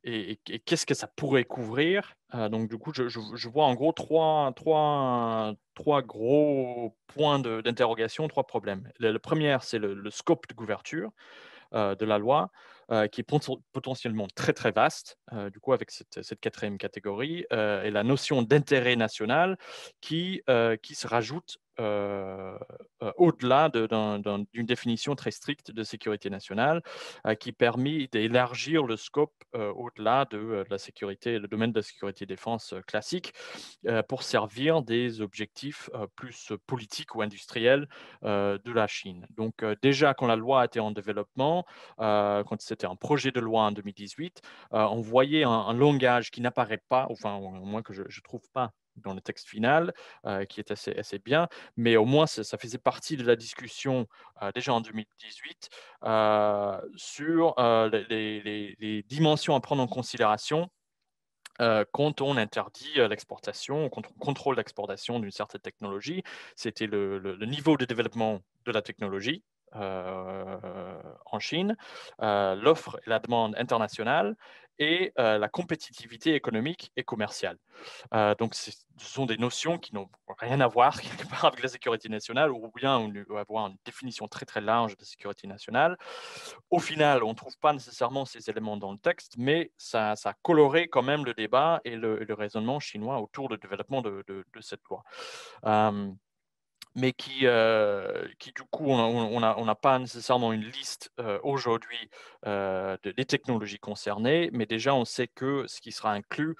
Et qu'est-ce que ça pourrait couvrir? Donc, du coup, je vois en gros trois gros points d'interrogation, trois problèmes. Le premier, c'est le scope de couverture de la loi, qui est potentiellement très, très vaste, du coup, avec cette quatrième catégorie, et la notion d'intérêt national qui se rajoute au-delà d'une définition très stricte de sécurité nationale, qui permet d'élargir le scope au-delà de la sécurité, le domaine de la sécurité défense classique, pour servir des objectifs plus politiques ou industriels de la Chine. Donc déjà, quand la loi était en développement, quand c'était un projet de loi en 2018, on voyait un langage qui n'apparaît pas, enfin au moins que je ne trouve pas dans le texte final, qui est assez bien, mais au moins ça faisait partie de la discussion déjà en 2018 sur les dimensions à prendre en considération quand on interdit l'exportation, quand on contrôle l'exportation d'une certaine technologie. C'était le niveau de développement de la technologie en Chine, l'offre et la demande internationale et la compétitivité économique et commerciale. Donc, ce sont des notions qui n'ont rien à voir quelque part avec la sécurité nationale, ou bien on doit avoir une définition très très large de sécurité nationale. Au final, on ne trouve pas nécessairement ces éléments dans le texte, mais ça a coloré quand même le débat et le raisonnement chinois autour du développement de cette loi. Euh, mais qui du coup, on n'a pas nécessairement une liste aujourd'hui des technologies concernées, mais déjà on sait que ce qui sera inclus,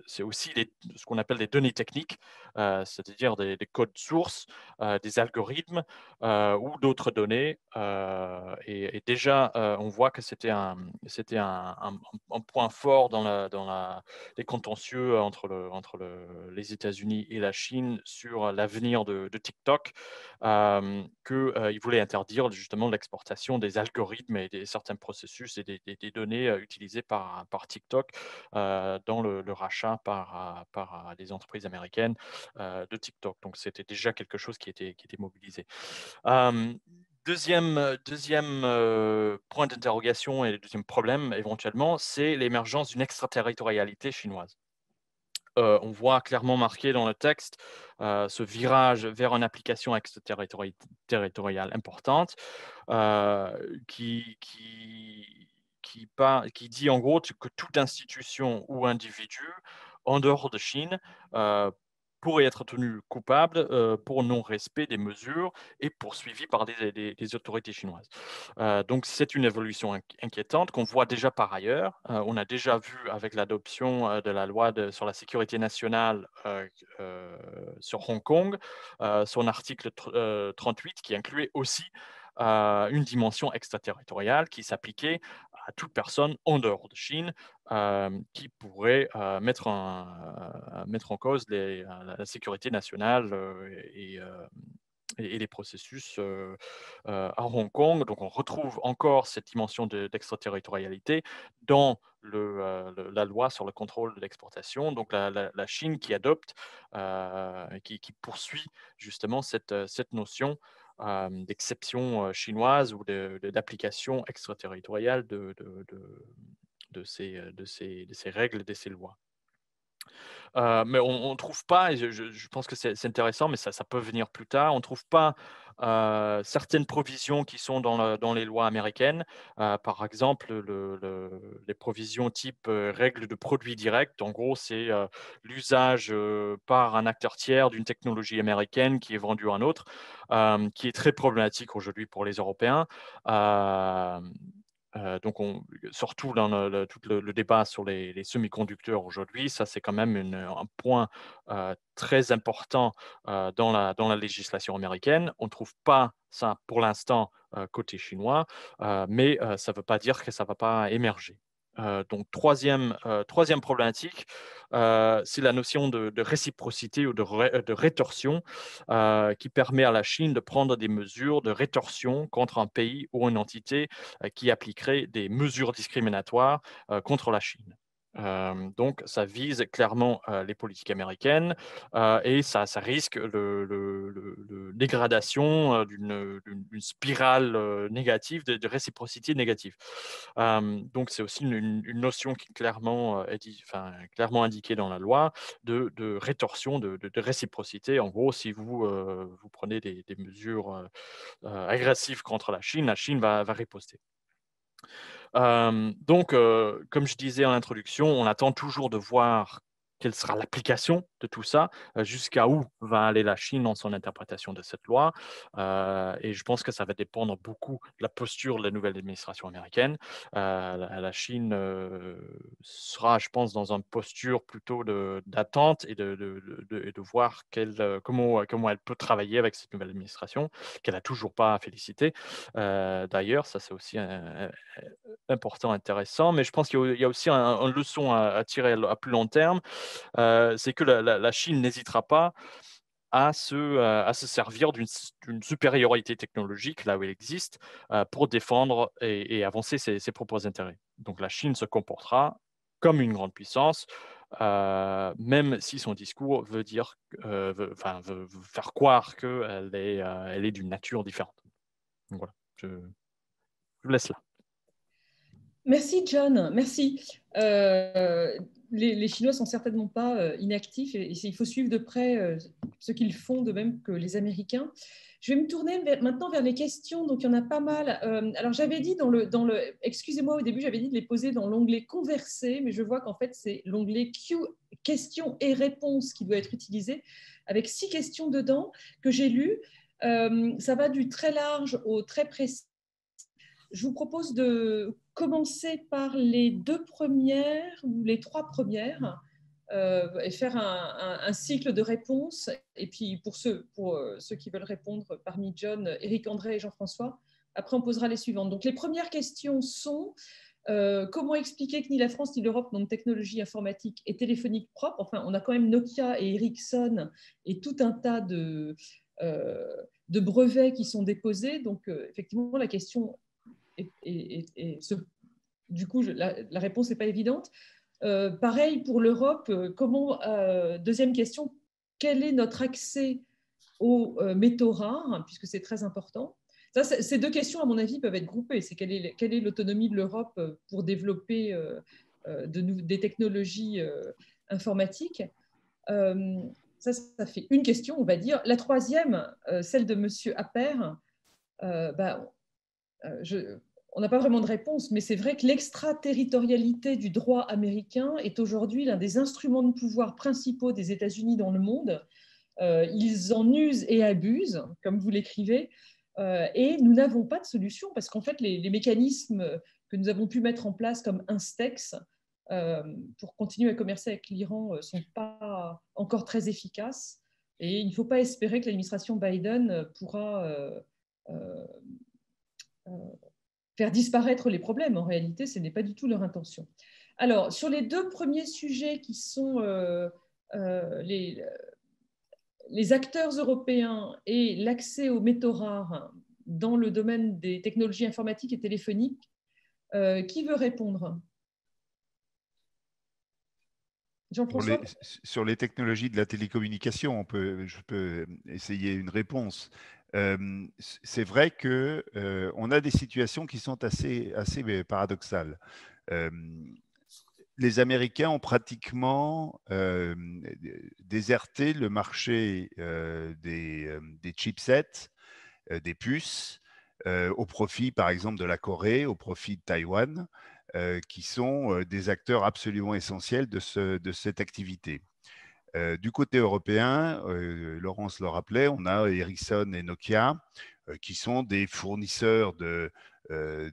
c'est aussi ce qu'on appelle des données techniques, c'est-à-dire des codes sources, des algorithmes ou d'autres données. Et déjà, on voit que c'était un point fort dans les contentieux entre les États-Unis et la Chine sur l'avenir de TikTok qu'il voulait interdire justement l'exportation des algorithmes et certains processus et des données utilisées par TikTok dans le rachat par des entreprises américaines de TikTok. Donc, c'était déjà quelque chose qui était mobilisé. Deuxième point d'interrogation et le deuxième problème éventuellement, c'est l'émergence d'une extraterritorialité chinoise. On voit clairement marqué dans le texte ce virage vers une application extraterritoriale importante qui dit en gros que toute institution ou individu en dehors de Chine pourrait être tenu coupable pour non-respect des mesures et poursuivi par des autorités chinoises. Donc, c'est une évolution inquiétante qu'on voit déjà par ailleurs. On a déjà vu avec l'adoption de la loi sur la sécurité nationale sur Hong Kong, son article 38 qui incluait aussi une dimension extraterritoriale qui s'appliquait à toute personne en dehors de Chine qui pourrait mettre en cause la sécurité nationale et les processus à Hong Kong. Donc, on retrouve encore cette dimension d'extraterritorialité dans la loi sur le contrôle de l'exportation. Donc, la Chine qui adopte, qui poursuit justement cette notion d'exception chinoise ou d'application extraterritoriale de ces règles, de ces lois. Mais on ne trouve pas, et je pense que c'est intéressant, mais ça peut venir plus tard, on ne trouve pas certaines provisions qui sont dans les lois américaines. Par exemple, les provisions type règles de produit direct. En gros, c'est l'usage par un acteur tiers d'une technologie américaine qui est vendue à un autre, qui est très problématique aujourd'hui pour les Européens. Donc, surtout dans tout le débat sur les semi-conducteurs aujourd'hui, ça c'est quand même un point très important dans la législation américaine. On ne trouve pas ça pour l'instant côté chinois, mais ça ne veut pas dire que ça ne va pas émerger. Donc, troisième problématique, c'est la notion de réciprocité ou de rétorsion qui permet à la Chine de prendre des mesures de rétorsion contre un pays ou une entité qui appliquerait des mesures discriminatoires contre la Chine. Donc, ça vise clairement les politiques américaines et ça risque la dégradation d'une spirale négative, de réciprocité négative. Donc, c'est aussi une notion qui est clairement indiquée dans la loi de rétorsion, de réciprocité. En gros, si vous prenez des mesures agressives contre la Chine va riposter. Donc, comme je disais en introduction, on attend toujours de voir quelle sera l'application de tout ça, jusqu'à où va aller la Chine dans son interprétation de cette loi. Et je pense que ça va dépendre beaucoup de la posture de la nouvelle administration américaine. La Chine sera, je pense, dans une posture plutôt d'attente et de voir comment elle peut travailler avec cette nouvelle administration, qu'elle n'a toujours pas félicité. D'ailleurs, ça c'est aussi important, intéressant, mais je pense qu'il y a aussi une leçon à tirer à plus long terme, c'est que la Chine n'hésitera pas à se servir d'une supériorité technologique, là où elle existe, pour défendre et avancer ses propres intérêts. Donc la Chine se comportera comme une grande puissance, même si son discours veut faire croire qu'elle elle est d'une nature différente. Donc voilà, je vous laisse là. Merci John, merci. Les Chinois ne sont certainement pas inactifs et il faut suivre de près ce qu'ils font, de même que les Américains. Je vais me tourner maintenant vers les questions, donc il y en a pas mal. Alors j'avais dit excusez-moi, au début j'avais dit de les poser dans l'onglet converser, mais je vois qu'en fait c'est l'onglet questions et réponses qui doit être utilisé, avec 6 questions dedans que j'ai lues. Ça va du très large au très précis. Je vous propose de commencer par les 2 premières ou les 3 premières et faire un cycle de réponses. Et puis pour ceux qui veulent répondre parmi John, Éric André et Jean-François, après on posera les suivantes. Donc les premières questions sont comment expliquer que ni la France ni l'Europe n'ont de technologie informatique et téléphonique propre. Enfin, on a quand même Nokia et Ericsson et tout un tas de brevets qui sont déposés. Donc, effectivement, la question du coup, la réponse n'est pas évidente. Pareil pour l'Europe. Deuxième question, quel est notre accès aux métaux rares, puisque c'est très important. Ces deux questions, à mon avis, peuvent être groupées. C'est quelle est l'autonomie de l'Europe pour développer des technologies informatiques. Ça fait une question, on va dire. La troisième, celle de M. Appert, on n'a pas vraiment de réponse, mais c'est vrai que l'extraterritorialité du droit américain est aujourd'hui l'un des instruments de pouvoir principaux des États-Unis dans le monde. Ils en usent et abusent, comme vous l'écrivez, et nous n'avons pas de solution parce qu'en fait, les mécanismes que nous avons pu mettre en place comme Instex pour continuer à commercer avec l'Iran ne sont pas encore très efficaces. Et il ne faut pas espérer que l'administration Biden pourra faire disparaître les problèmes. En réalité, ce n'est pas du tout leur intention. Alors, sur les deux premiers sujets qui sont les acteurs européens et l'accès aux métaux rares dans le domaine des technologies informatiques et téléphoniques, qui veut répondre? Jean-François? Sur les technologies de la télécommunication, je peux essayer une réponse. C'est vrai qu'on a des situations qui sont assez paradoxales. Les Américains ont pratiquement déserté le marché des chipsets, des puces, au profit, par exemple, de la Corée, au profit de Taïwan, qui sont des acteurs absolument essentiels de cette activité. Du côté européen, Laurence le rappelait, on a Ericsson et Nokia, qui sont des fournisseurs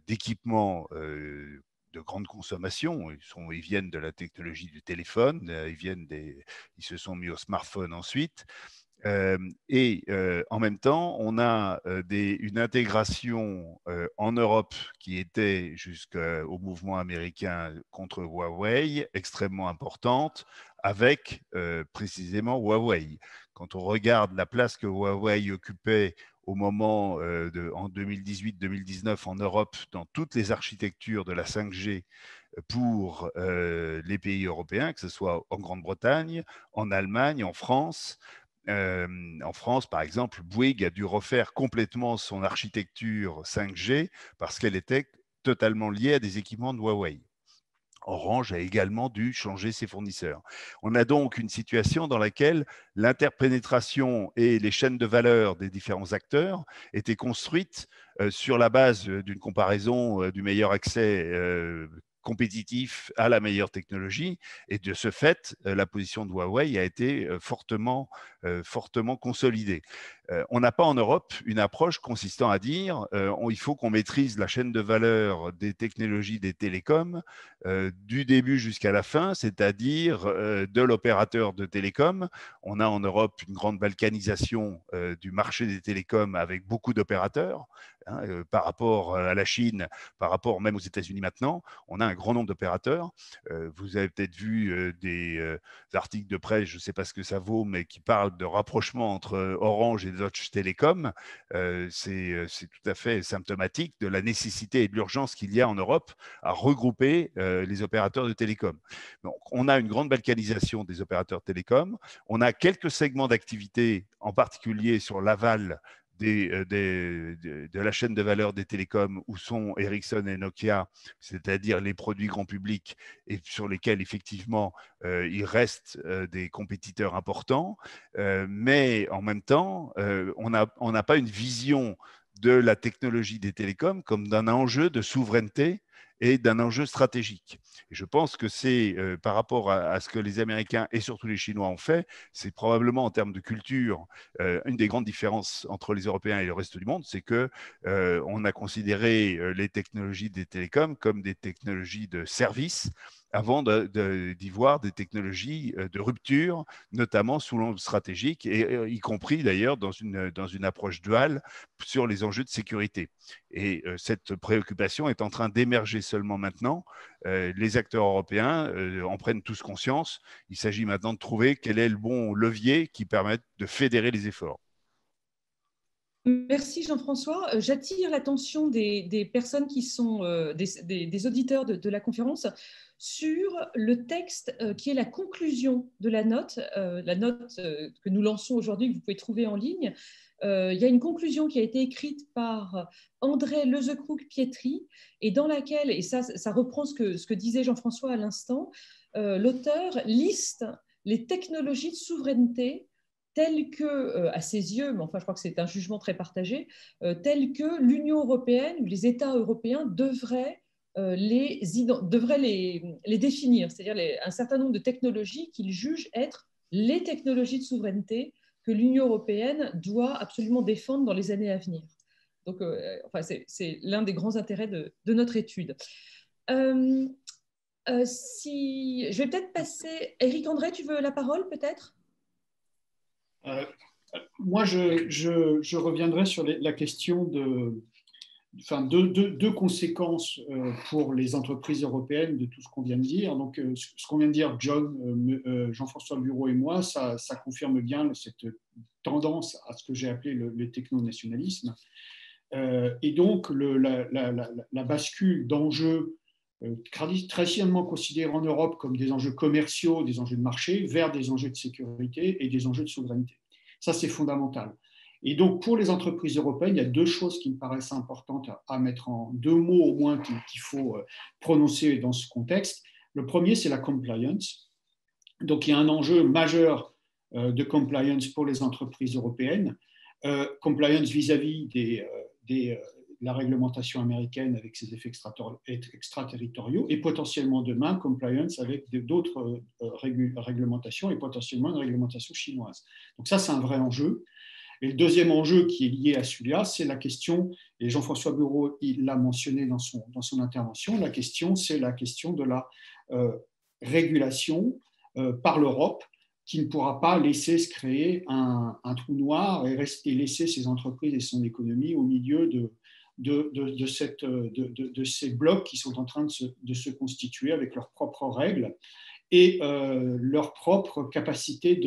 d'équipements de grande consommation. Ils viennent de la technologie du téléphone, ils se sont mis au smartphone ensuite. En même temps, on a une intégration en Europe qui était jusqu'au mouvement américain contre Huawei extrêmement importante, avec précisément Huawei. Quand on regarde la place que Huawei occupait au moment en 2018-2019 en Europe dans toutes les architectures de la 5G pour les pays européens, que ce soit en Grande-Bretagne, en Allemagne, en France. En France, par exemple, Bouygues a dû refaire complètement son architecture 5G parce qu'elle était totalement liée à des équipements de Huawei. Orange a également dû changer ses fournisseurs. On a donc une situation dans laquelle l'interpénétration et les chaînes de valeur des différents acteurs étaient construites sur la base d'une comparaison du meilleur accès compétitif à la meilleure technologie, et de ce fait, la position de Huawei a été fortement consolidée. On n'a pas en Europe une approche consistant à dire il faut qu'on maîtrise la chaîne de valeur des technologies des télécoms du début jusqu'à la fin, c'est-à-dire de l'opérateur de télécom. On a en Europe une grande balkanisation du marché des télécoms avec beaucoup d'opérateurs. Par rapport à la Chine, par rapport même aux États-Unis maintenant, on a un grand nombre d'opérateurs. Vous avez peut-être vu des articles de presse, je ne sais pas ce que ça vaut, mais qui parlent de rapprochement entre Orange et Deutsche Telekom. C'est tout à fait symptomatique de la nécessité et de l'urgence qu'il y a en Europe à regrouper les opérateurs de télécom. Donc, on a une grande balkanisation des opérateurs télécoms. On a quelques segments d'activité, en particulier sur l'aval de la chaîne de valeur des télécoms où sont Ericsson et Nokia, c'est-à-dire les produits grand public et sur lesquels effectivement il reste des compétiteurs importants, mais en même temps on n'a pas une vision de la technologie des télécoms comme d'un enjeu de souveraineté et d'un enjeu stratégique. Et je pense que c'est par rapport à ce que les Américains et surtout les Chinois ont fait, c'est probablement en termes de culture une des grandes différences entre les Européens et le reste du monde, c'est que on a considéré les technologies des télécoms comme des technologies de service avant d'y voir des technologies de rupture, notamment sous l'angle stratégique, et y compris d'ailleurs dans une approche duale sur les enjeux de sécurité. Et cette préoccupation est en train d'émerger seulement maintenant. Les acteurs européens en prennent tous conscience. Il s'agit maintenant de trouver quel est le bon levier qui permette de fédérer les efforts. Merci Jean-François. J'attire l'attention des personnes qui sont des auditeurs de la conférence sur le texte qui est la conclusion de la note que nous lançons aujourd'hui, que vous pouvez trouver en ligne. Il y a une conclusion qui a été écrite par André Lezecroux-Pietri et dans laquelle, et ça reprend ce que disait Jean-François à l'instant, l'auteur liste les technologies de souveraineté telles que, à ses yeux, mais enfin je crois que c'est un jugement très partagé, telles que l'Union européenne ou les États européens devraient les définir, c'est-à-dire un certain nombre de technologies qu'ils jugent être les technologies de souveraineté que l'Union européenne doit absolument défendre dans les années à venir. Donc, enfin, c'est l'un des grands intérêts de notre étude. Je vais peut-être passer… Éric André, tu veux la parole peut-être ? Moi, je reviendrai sur la question deux conséquences pour les entreprises européennes de tout ce qu'on vient de dire. Donc, ce qu'on vient de dire, Jean-François Bureau et moi, ça confirme bien cette tendance à ce que j'ai appelé le techno-nationalisme. Et donc, la bascule d'enjeux traditionnellement considérés en Europe comme des enjeux commerciaux, des enjeux de marché, vers des enjeux de sécurité et des enjeux de souveraineté. Ça, c'est fondamental. Et donc, pour les entreprises européennes, il y a deux choses qui me paraissent importantes à mettre en deux mots au moins qu'il faut prononcer dans ce contexte. Le premier, c'est la compliance. Donc, il y a un enjeu majeur de compliance pour les entreprises européennes. Compliance vis-à-vis de la réglementation américaine avec ses effets extraterritoriaux et potentiellement demain, compliance avec d'autres réglementations et potentiellement une réglementation chinoise. Donc ça, c'est un vrai enjeu. Et le deuxième enjeu qui est lié à celui-là, c'est la question, et Jean-François Bureau l'a mentionné dans son intervention, c'est la question de la régulation par l'Europe qui ne pourra pas laisser se créer un trou noir et laisser ses entreprises et son économie au milieu de ces blocs qui sont en train de se constituer avec leurs propres règles et leur propre capacité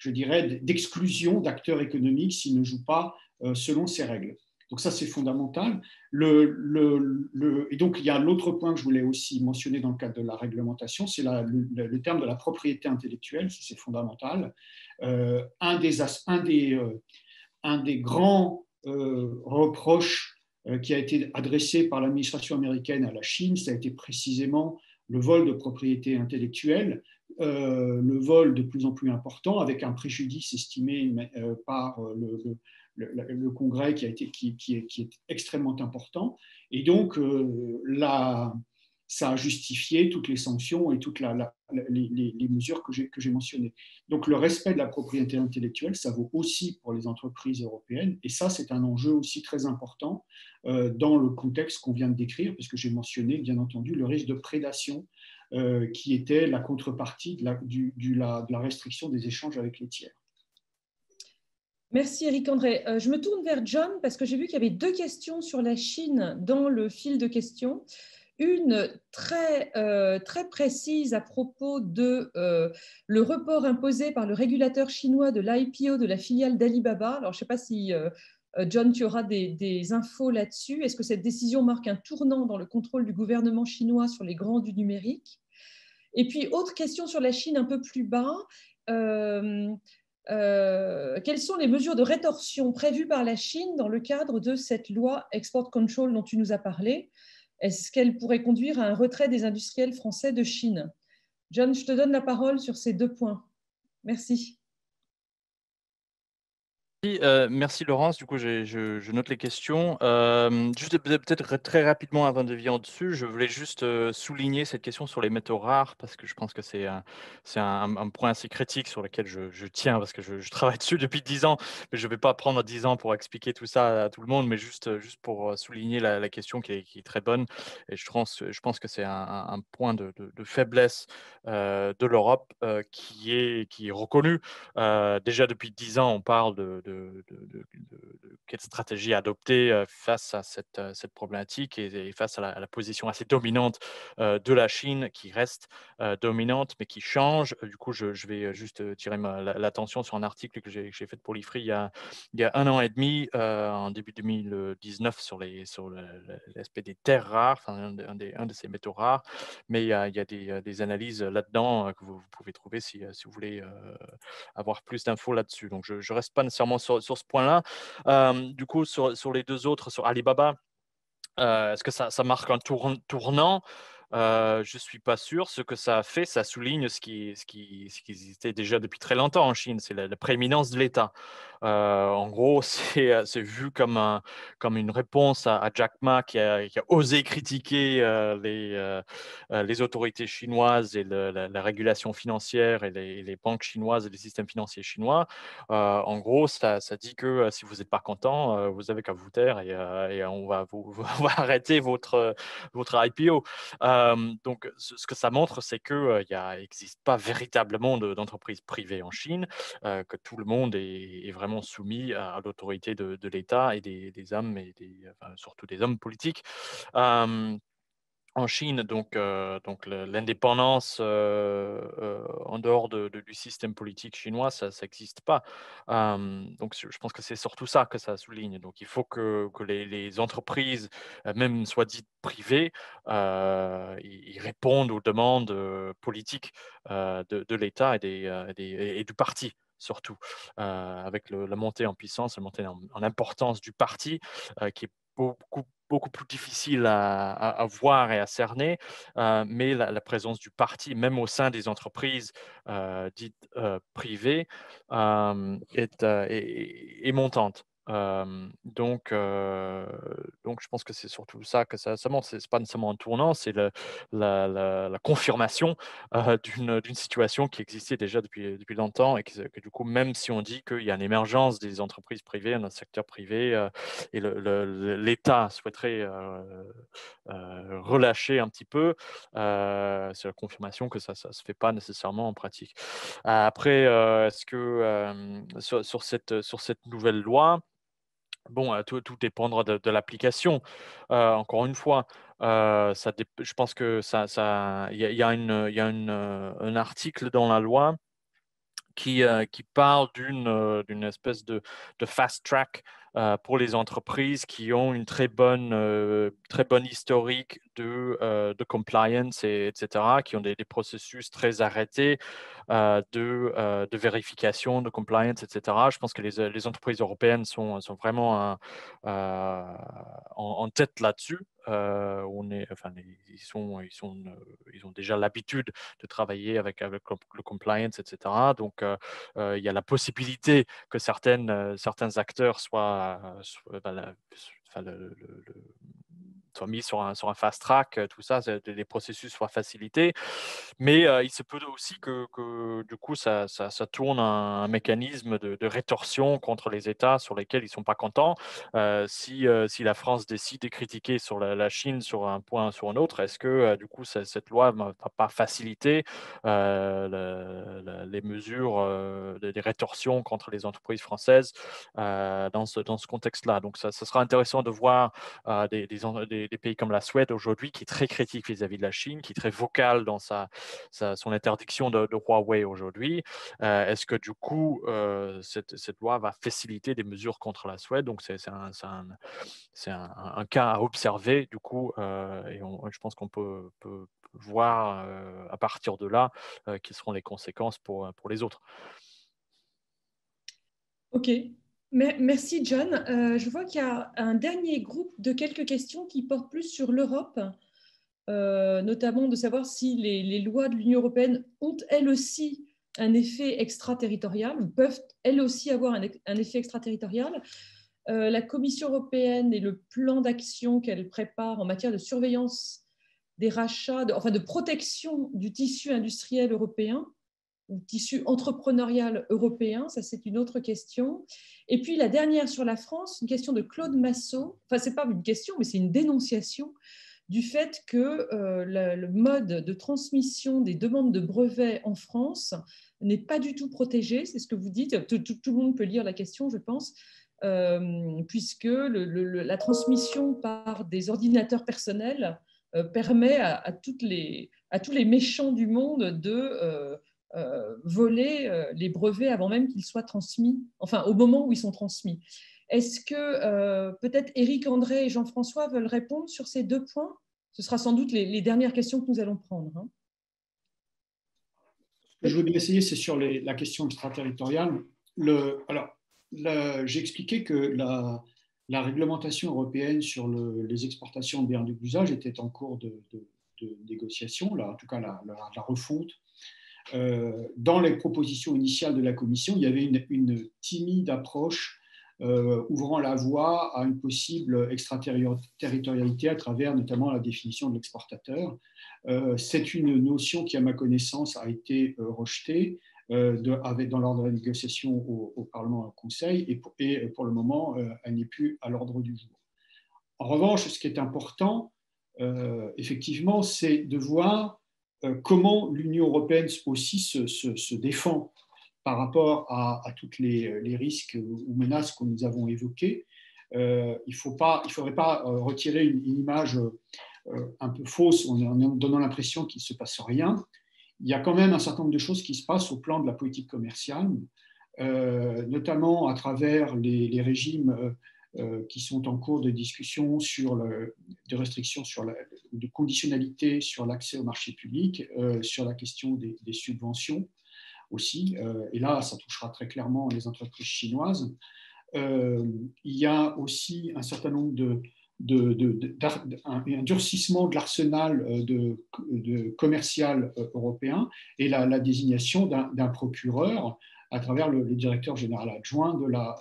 d'exclusion d'acteurs économiques s'ils ne jouent pas selon ces règles. Donc ça, c'est fondamental. Et donc, il y a l'autre point que je voulais aussi mentionner dans le cadre de la réglementation, c'est le terme de la propriété intellectuelle, c'est fondamental. Un des grands reproches qui a été adressé par l'administration américaine à la Chine, ça a été précisément le vol de propriété intellectuelle, le vol de plus en plus important, avec un préjudice estimé par le Congrès qui est extrêmement important. Et donc, ça a justifié toutes les sanctions et toutes les mesures que j'ai mentionnées. Donc, le respect de la propriété intellectuelle, ça vaut aussi pour les entreprises européennes. Et ça, c'est un enjeu aussi très important dans le contexte qu'on vient de décrire, puisque j'ai mentionné, bien entendu, le risque de prédation qui était la contrepartie de la restriction des échanges avec les tiers. Merci Éric André. Je me tourne vers John parce que j'ai vu qu'il y avait deux questions sur la Chine dans le fil de questions. Une très précise à propos de le report imposé par le régulateur chinois de l'IPO de la filiale d'Alibaba. Alors, je ne sais pas si, John, tu auras des infos là-dessus. Est-ce que cette décision marque un tournant dans le contrôle du gouvernement chinois sur les grands du numérique? Et puis, autre question sur la Chine un peu plus bas. Quelles sont les mesures de rétorsion prévues par la Chine dans le cadre de cette loi Export Control dont tu nous as parlé? Est-ce qu'elle pourrait conduire à un retrait des industriels français de Chine? John, je te donne la parole sur ces deux points. Merci. Merci Laurence, du coup je note les questions. Juste peut-être très rapidement avant de venir dessus, je voulais juste souligner cette question sur les métaux rares parce que je pense que c'est un point assez critique sur lequel je tiens parce que je travaille dessus depuis 10 ans, mais je ne vais pas prendre 10 ans pour expliquer tout ça à tout le monde, mais juste pour souligner la question qui est très bonne et je pense que c'est un point de faiblesse de l'Europe qui est reconnu. Déjà depuis 10 ans, on parle de quelle stratégie adopter face à cette problématique et face à la position assez dominante de la Chine qui reste dominante mais qui change. Du coup, je vais juste tirer l'attention sur un article que j'ai fait pour l'IFRI il y a 1 an et demi, en début 2019, sur l'aspect des terres rares, enfin, un de ces métaux rares. Mais il y a des analyses là-dedans que vous pouvez trouver si vous voulez avoir plus d'infos là-dessus. Donc, je ne reste pas nécessairement sur ce point-là. Du coup, sur les deux autres, sur Alibaba, est-ce que ça marque un tournant? Je ne suis pas sûr. Ce que ça a fait, ça souligne ce qui existait déjà depuis très longtemps en Chine, c'est la prééminence de l'État. En gros, c'est vu comme une réponse à Jack Ma qui a osé critiquer les autorités chinoises et la régulation financière et les banques chinoises et les systèmes financiers chinois. En gros, ça dit que si vous n'êtes pas content, vous avez qu'à vous taire et on va on va arrêter votre IPO. Donc, ce que ça montre, c'est qu'il n'existe pas véritablement d'entreprise privée en Chine, que tout le monde est vraiment soumis à l'autorité de l'État et des hommes, enfin, surtout des hommes politiques. En Chine, donc l'indépendance en dehors du système politique chinois, ça n'existe pas. Donc, je pense que c'est surtout ça que ça souligne. Donc, il faut que les entreprises, même soit dites privées, ils répondent aux demandes politiques de l'État et du parti, surtout, avec la montée en puissance, la montée en importance du parti, qui est beaucoup plus difficile à voir et à cerner, mais la présence du parti, même au sein des entreprises dites privées, est montante. Donc, je pense que c'est surtout ça que ça montre. Ce n'est pas nécessairement un tournant, c'est la confirmation d'une situation qui existait déjà depuis longtemps et que du coup, même si on dit qu'il y a une émergence des entreprises privées dans le secteur privé, et l'État souhaiterait relâcher un petit peu, c'est la confirmation que ça ne se fait pas nécessairement en pratique. Après, est-ce que sur cette nouvelle loi, bon, tout dépendra de l'application. Encore une fois, je pense que il y a un article dans la loi qui parle d'une espèce de fast track pour les entreprises qui ont une très bonne historique de compliance, etc., qui ont des processus très arrêtés de vérification, de compliance, etc. Je pense que les entreprises européennes sont vraiment en tête là-dessus. Ils ont déjà l'habitude de travailler avec le compliance, etc. Donc, il y a la possibilité que certains acteurs soient mis sur un fast track, tout ça, les processus soient facilités. Mais il se peut aussi que du coup, ça tourne un mécanisme de rétorsion contre les États sur lesquels ils ne sont pas contents. Si la France décide de critiquer sur la Chine sur un point ou sur un autre, est-ce que du coup, cette loi ne va pas faciliter les mesures des rétorsions contre les entreprises françaises dans ce contexte-là? Donc, ça sera intéressant de voir des pays comme la Suède aujourd'hui, qui est très critique vis-à-vis de la Chine, qui est très vocal dans son interdiction de Huawei aujourd'hui. Est-ce que du coup, cette loi va faciliter des mesures contre la Suède? Donc, c'est un cas à observer, du coup, et je pense qu'on peut voir à partir de là quelles seront les conséquences pour les autres. Ok. Merci John. Je vois qu'il y a un dernier groupe de quelques questions qui portent plus sur l'Europe, notamment de savoir si les lois de l'Union européenne ont elles aussi un effet extraterritorial, ou peuvent elles aussi avoir un effet extraterritorial. La Commission européenne et le plan d'action qu'elle prépare en matière de surveillance des rachats, de protection du tissu industriel européen, ou tissu entrepreneurial européen, ça c'est une autre question. Et puis la dernière sur la France, une question de Claude Massot, enfin c'est pas une question, mais c'est une dénonciation du fait que le mode de transmission des demandes de brevets en France n'est pas du tout protégée, c'est ce que vous dites. Tout le monde peut lire la question, je pense, puisque la transmission par des ordinateurs personnels permet à tous les méchants du monde de voler les brevets avant même qu'ils soient transmis, enfin au moment où ils sont transmis. Est-ce que peut-être Éric, André et Jean-François veulent répondre sur ces 2 points? Ce sera sans doute les dernières questions que nous allons prendre. Hein. Ce que je veux bien essayer, c'est sur la question extraterritoriale. J'ai expliqué que la réglementation européenne sur les exportations de biens de d'usage était en cours de négociation, en tout cas la refonte. Dans les propositions initiales de la Commission, il y avait une timide approche ouvrant la voie à une possible extraterritorialité à travers notamment la définition de l'exportateur. C'est une notion qui, à ma connaissance, a été rejetée dans l'ordre de la négociation au Parlement et au Conseil, et pour le moment, elle n'est plus à l'ordre du jour. En revanche, ce qui est important, effectivement, c'est de voir comment l'Union européenne aussi se défend par rapport à tous les risques ou menaces que nous avons évoqués. Il ne faudrait pas retirer une image un peu fausse en donnant l'impression qu'il ne se passe rien. Il y a quand même un certain nombre de choses qui se passent au plan de la politique commerciale, notamment à travers les régimes qui sont en cours de discussion de restrictions, de conditionnalité sur l'accès au marché public, sur la question des subventions aussi. Et là, ça touchera très clairement les entreprises chinoises. Il y a aussi un certain nombre un durcissement de l'arsenal commercial européen et la désignation d'un procureur à travers le directeur général adjoint de la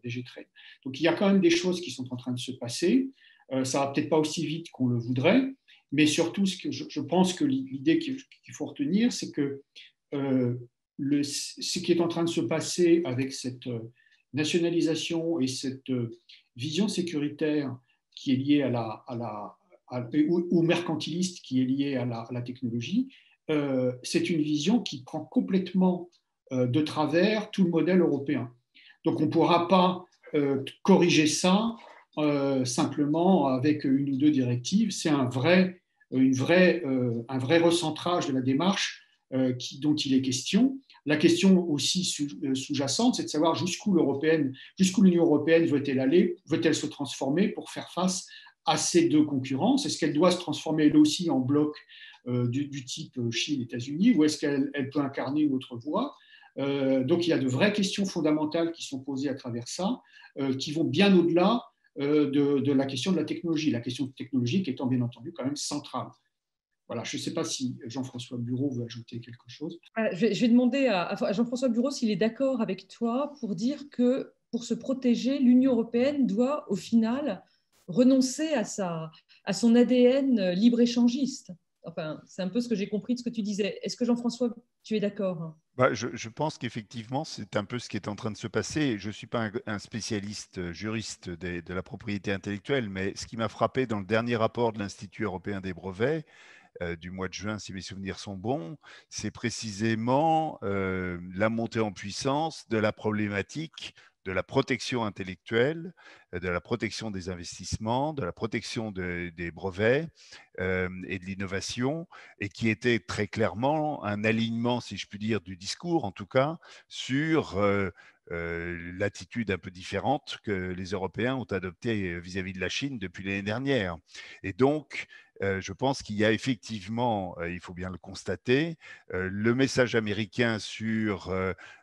DG Trade. Donc il y a quand même des choses qui sont en train de se passer. Ça ne va peut-être pas aussi vite qu'on le voudrait, mais surtout, je pense que l'idée qu'il faut retenir, c'est que ce qui est en train de se passer avec cette nationalisation et cette vision sécuritaire qui est liée ou mercantiliste qui est liée à la technologie, c'est une vision qui prend complètement de travers tout le modèle européen. Donc on ne pourra pas corriger ça simplement avec une ou deux directives. C'est un vrai recentrage de la démarche dont il est question. La question aussi sous-jacente, c'est de savoir jusqu'où l'Union européenne veut-elle aller, veut-elle se transformer pour faire face à ces deux concurrences. Est-ce qu'elle doit se transformer elle aussi en bloc du type Chine-États-Unis, ou est-ce qu'elle peut incarner une autre voie? Donc il y a de vraies questions fondamentales qui sont posées à travers ça, qui vont bien au-delà de la question de la technologie. La question technologique étant bien entendu quand même centrale. Voilà, je ne sais pas si Jean-François Bureau veut ajouter quelque chose. Je vais demander à Jean-François Bureau s'il est d'accord avec toi pour dire que pour se protéger, l'Union européenne doit au final renoncer à son ADN libre-échangiste. Enfin, c'est un peu ce que j'ai compris de ce que tu disais. Est-ce que Jean-François, tu es d'accord? Je pense qu'effectivement, c'est un peu ce qui est en train de se passer. Je ne suis pas un spécialiste juriste de la propriété intellectuelle, mais ce qui m'a frappé dans le dernier rapport de l'Institut européen des brevets, du mois de juin, si mes souvenirs sont bons, c'est précisément la montée en puissance de la problématique de la protection intellectuelle, de la protection des investissements, de la protection des brevets et de l'innovation, et qui était très clairement un alignement, si je puis dire, du discours, en tout cas, sur l'attitude un peu différente que les Européens ont adoptée vis-à-vis de la Chine depuis l'année dernière. Et donc, je pense qu'il y a effectivement, il faut bien le constater, le message américain sur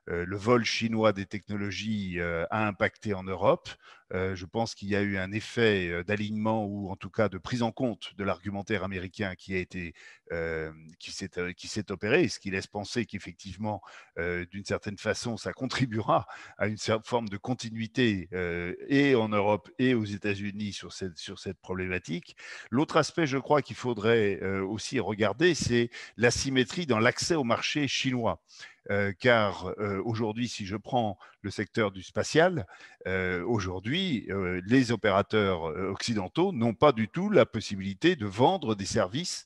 le vol chinois des technologies a impacté en Europe. Je pense qu'il y a eu un effet d'alignement ou en tout cas de prise en compte de l'argumentaire américain qui s'est opéré, ce qui laisse penser qu'effectivement, d'une certaine façon, ça contribuera à une certaine forme de continuité et en Europe et aux États-Unis sur cette problématique. L'autre aspect, je crois qu'il faudrait aussi regarder, c'est l'asymétrie dans l'accès au marché chinois. car aujourd'hui, si je prends le secteur du spatial, aujourd'hui, les opérateurs occidentaux n'ont pas du tout la possibilité de vendre des services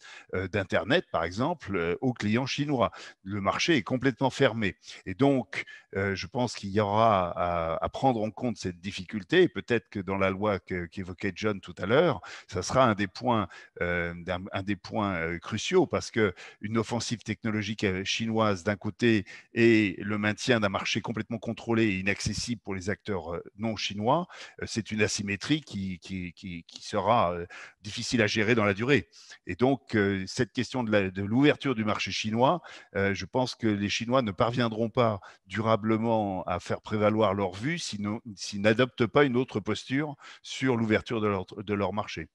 d'Internet, par exemple, aux clients chinois. Le marché est complètement fermé. Et donc, je pense qu'il y aura à prendre en compte cette difficulté. Et peut-être que dans la loi qu'évoquait John tout à l'heure, ça sera un des points, cruciaux, parce qu'une offensive technologique chinoise d'un côté et le maintien d'un marché complètement contrôlé et inaccessible pour les acteurs non chinois, c'est une asymétrie qui sera difficile à gérer dans la durée. Et donc, cette question de l'ouverture du marché chinois, je pense que les Chinois ne parviendront pas durablement à faire prévaloir leur vue s'ils n'adoptent pas une autre posture sur l'ouverture de leur marché.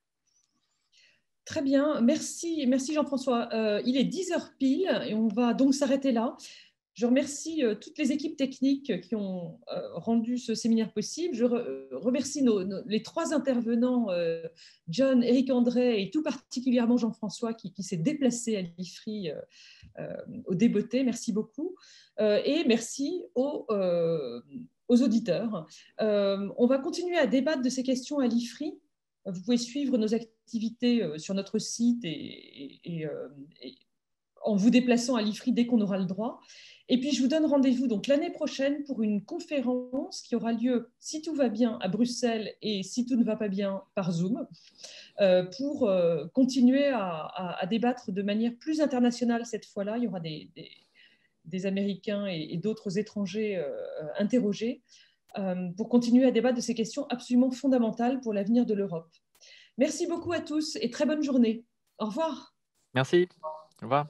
Très bien, merci Jean-François. Il est 10h pile et on va donc s'arrêter là. Je remercie toutes les équipes techniques qui ont rendu ce séminaire possible. Je remercie les 3 intervenants, John, Éric André et tout particulièrement Jean-François qui s'est déplacé à l'IFRI au Débeauté. Merci beaucoup. Et merci aux auditeurs. On va continuer à débattre de ces questions à l'IFRI. Vous pouvez suivre nos activités sur notre site et en vous déplaçant à l'IFRI dès qu'on aura le droit. Et puis, je vous donne rendez-vous donc l'année prochaine pour une conférence qui aura lieu, si tout va bien, à Bruxelles et si tout ne va pas bien, par Zoom, pour continuer à débattre de manière plus internationale cette fois-là. Il y aura des Américains et d'autres étrangers interrogés pour continuer à débattre de ces questions absolument fondamentales pour l'avenir de l'Europe. Merci beaucoup à tous et très bonne journée. Au revoir. Merci. Au revoir.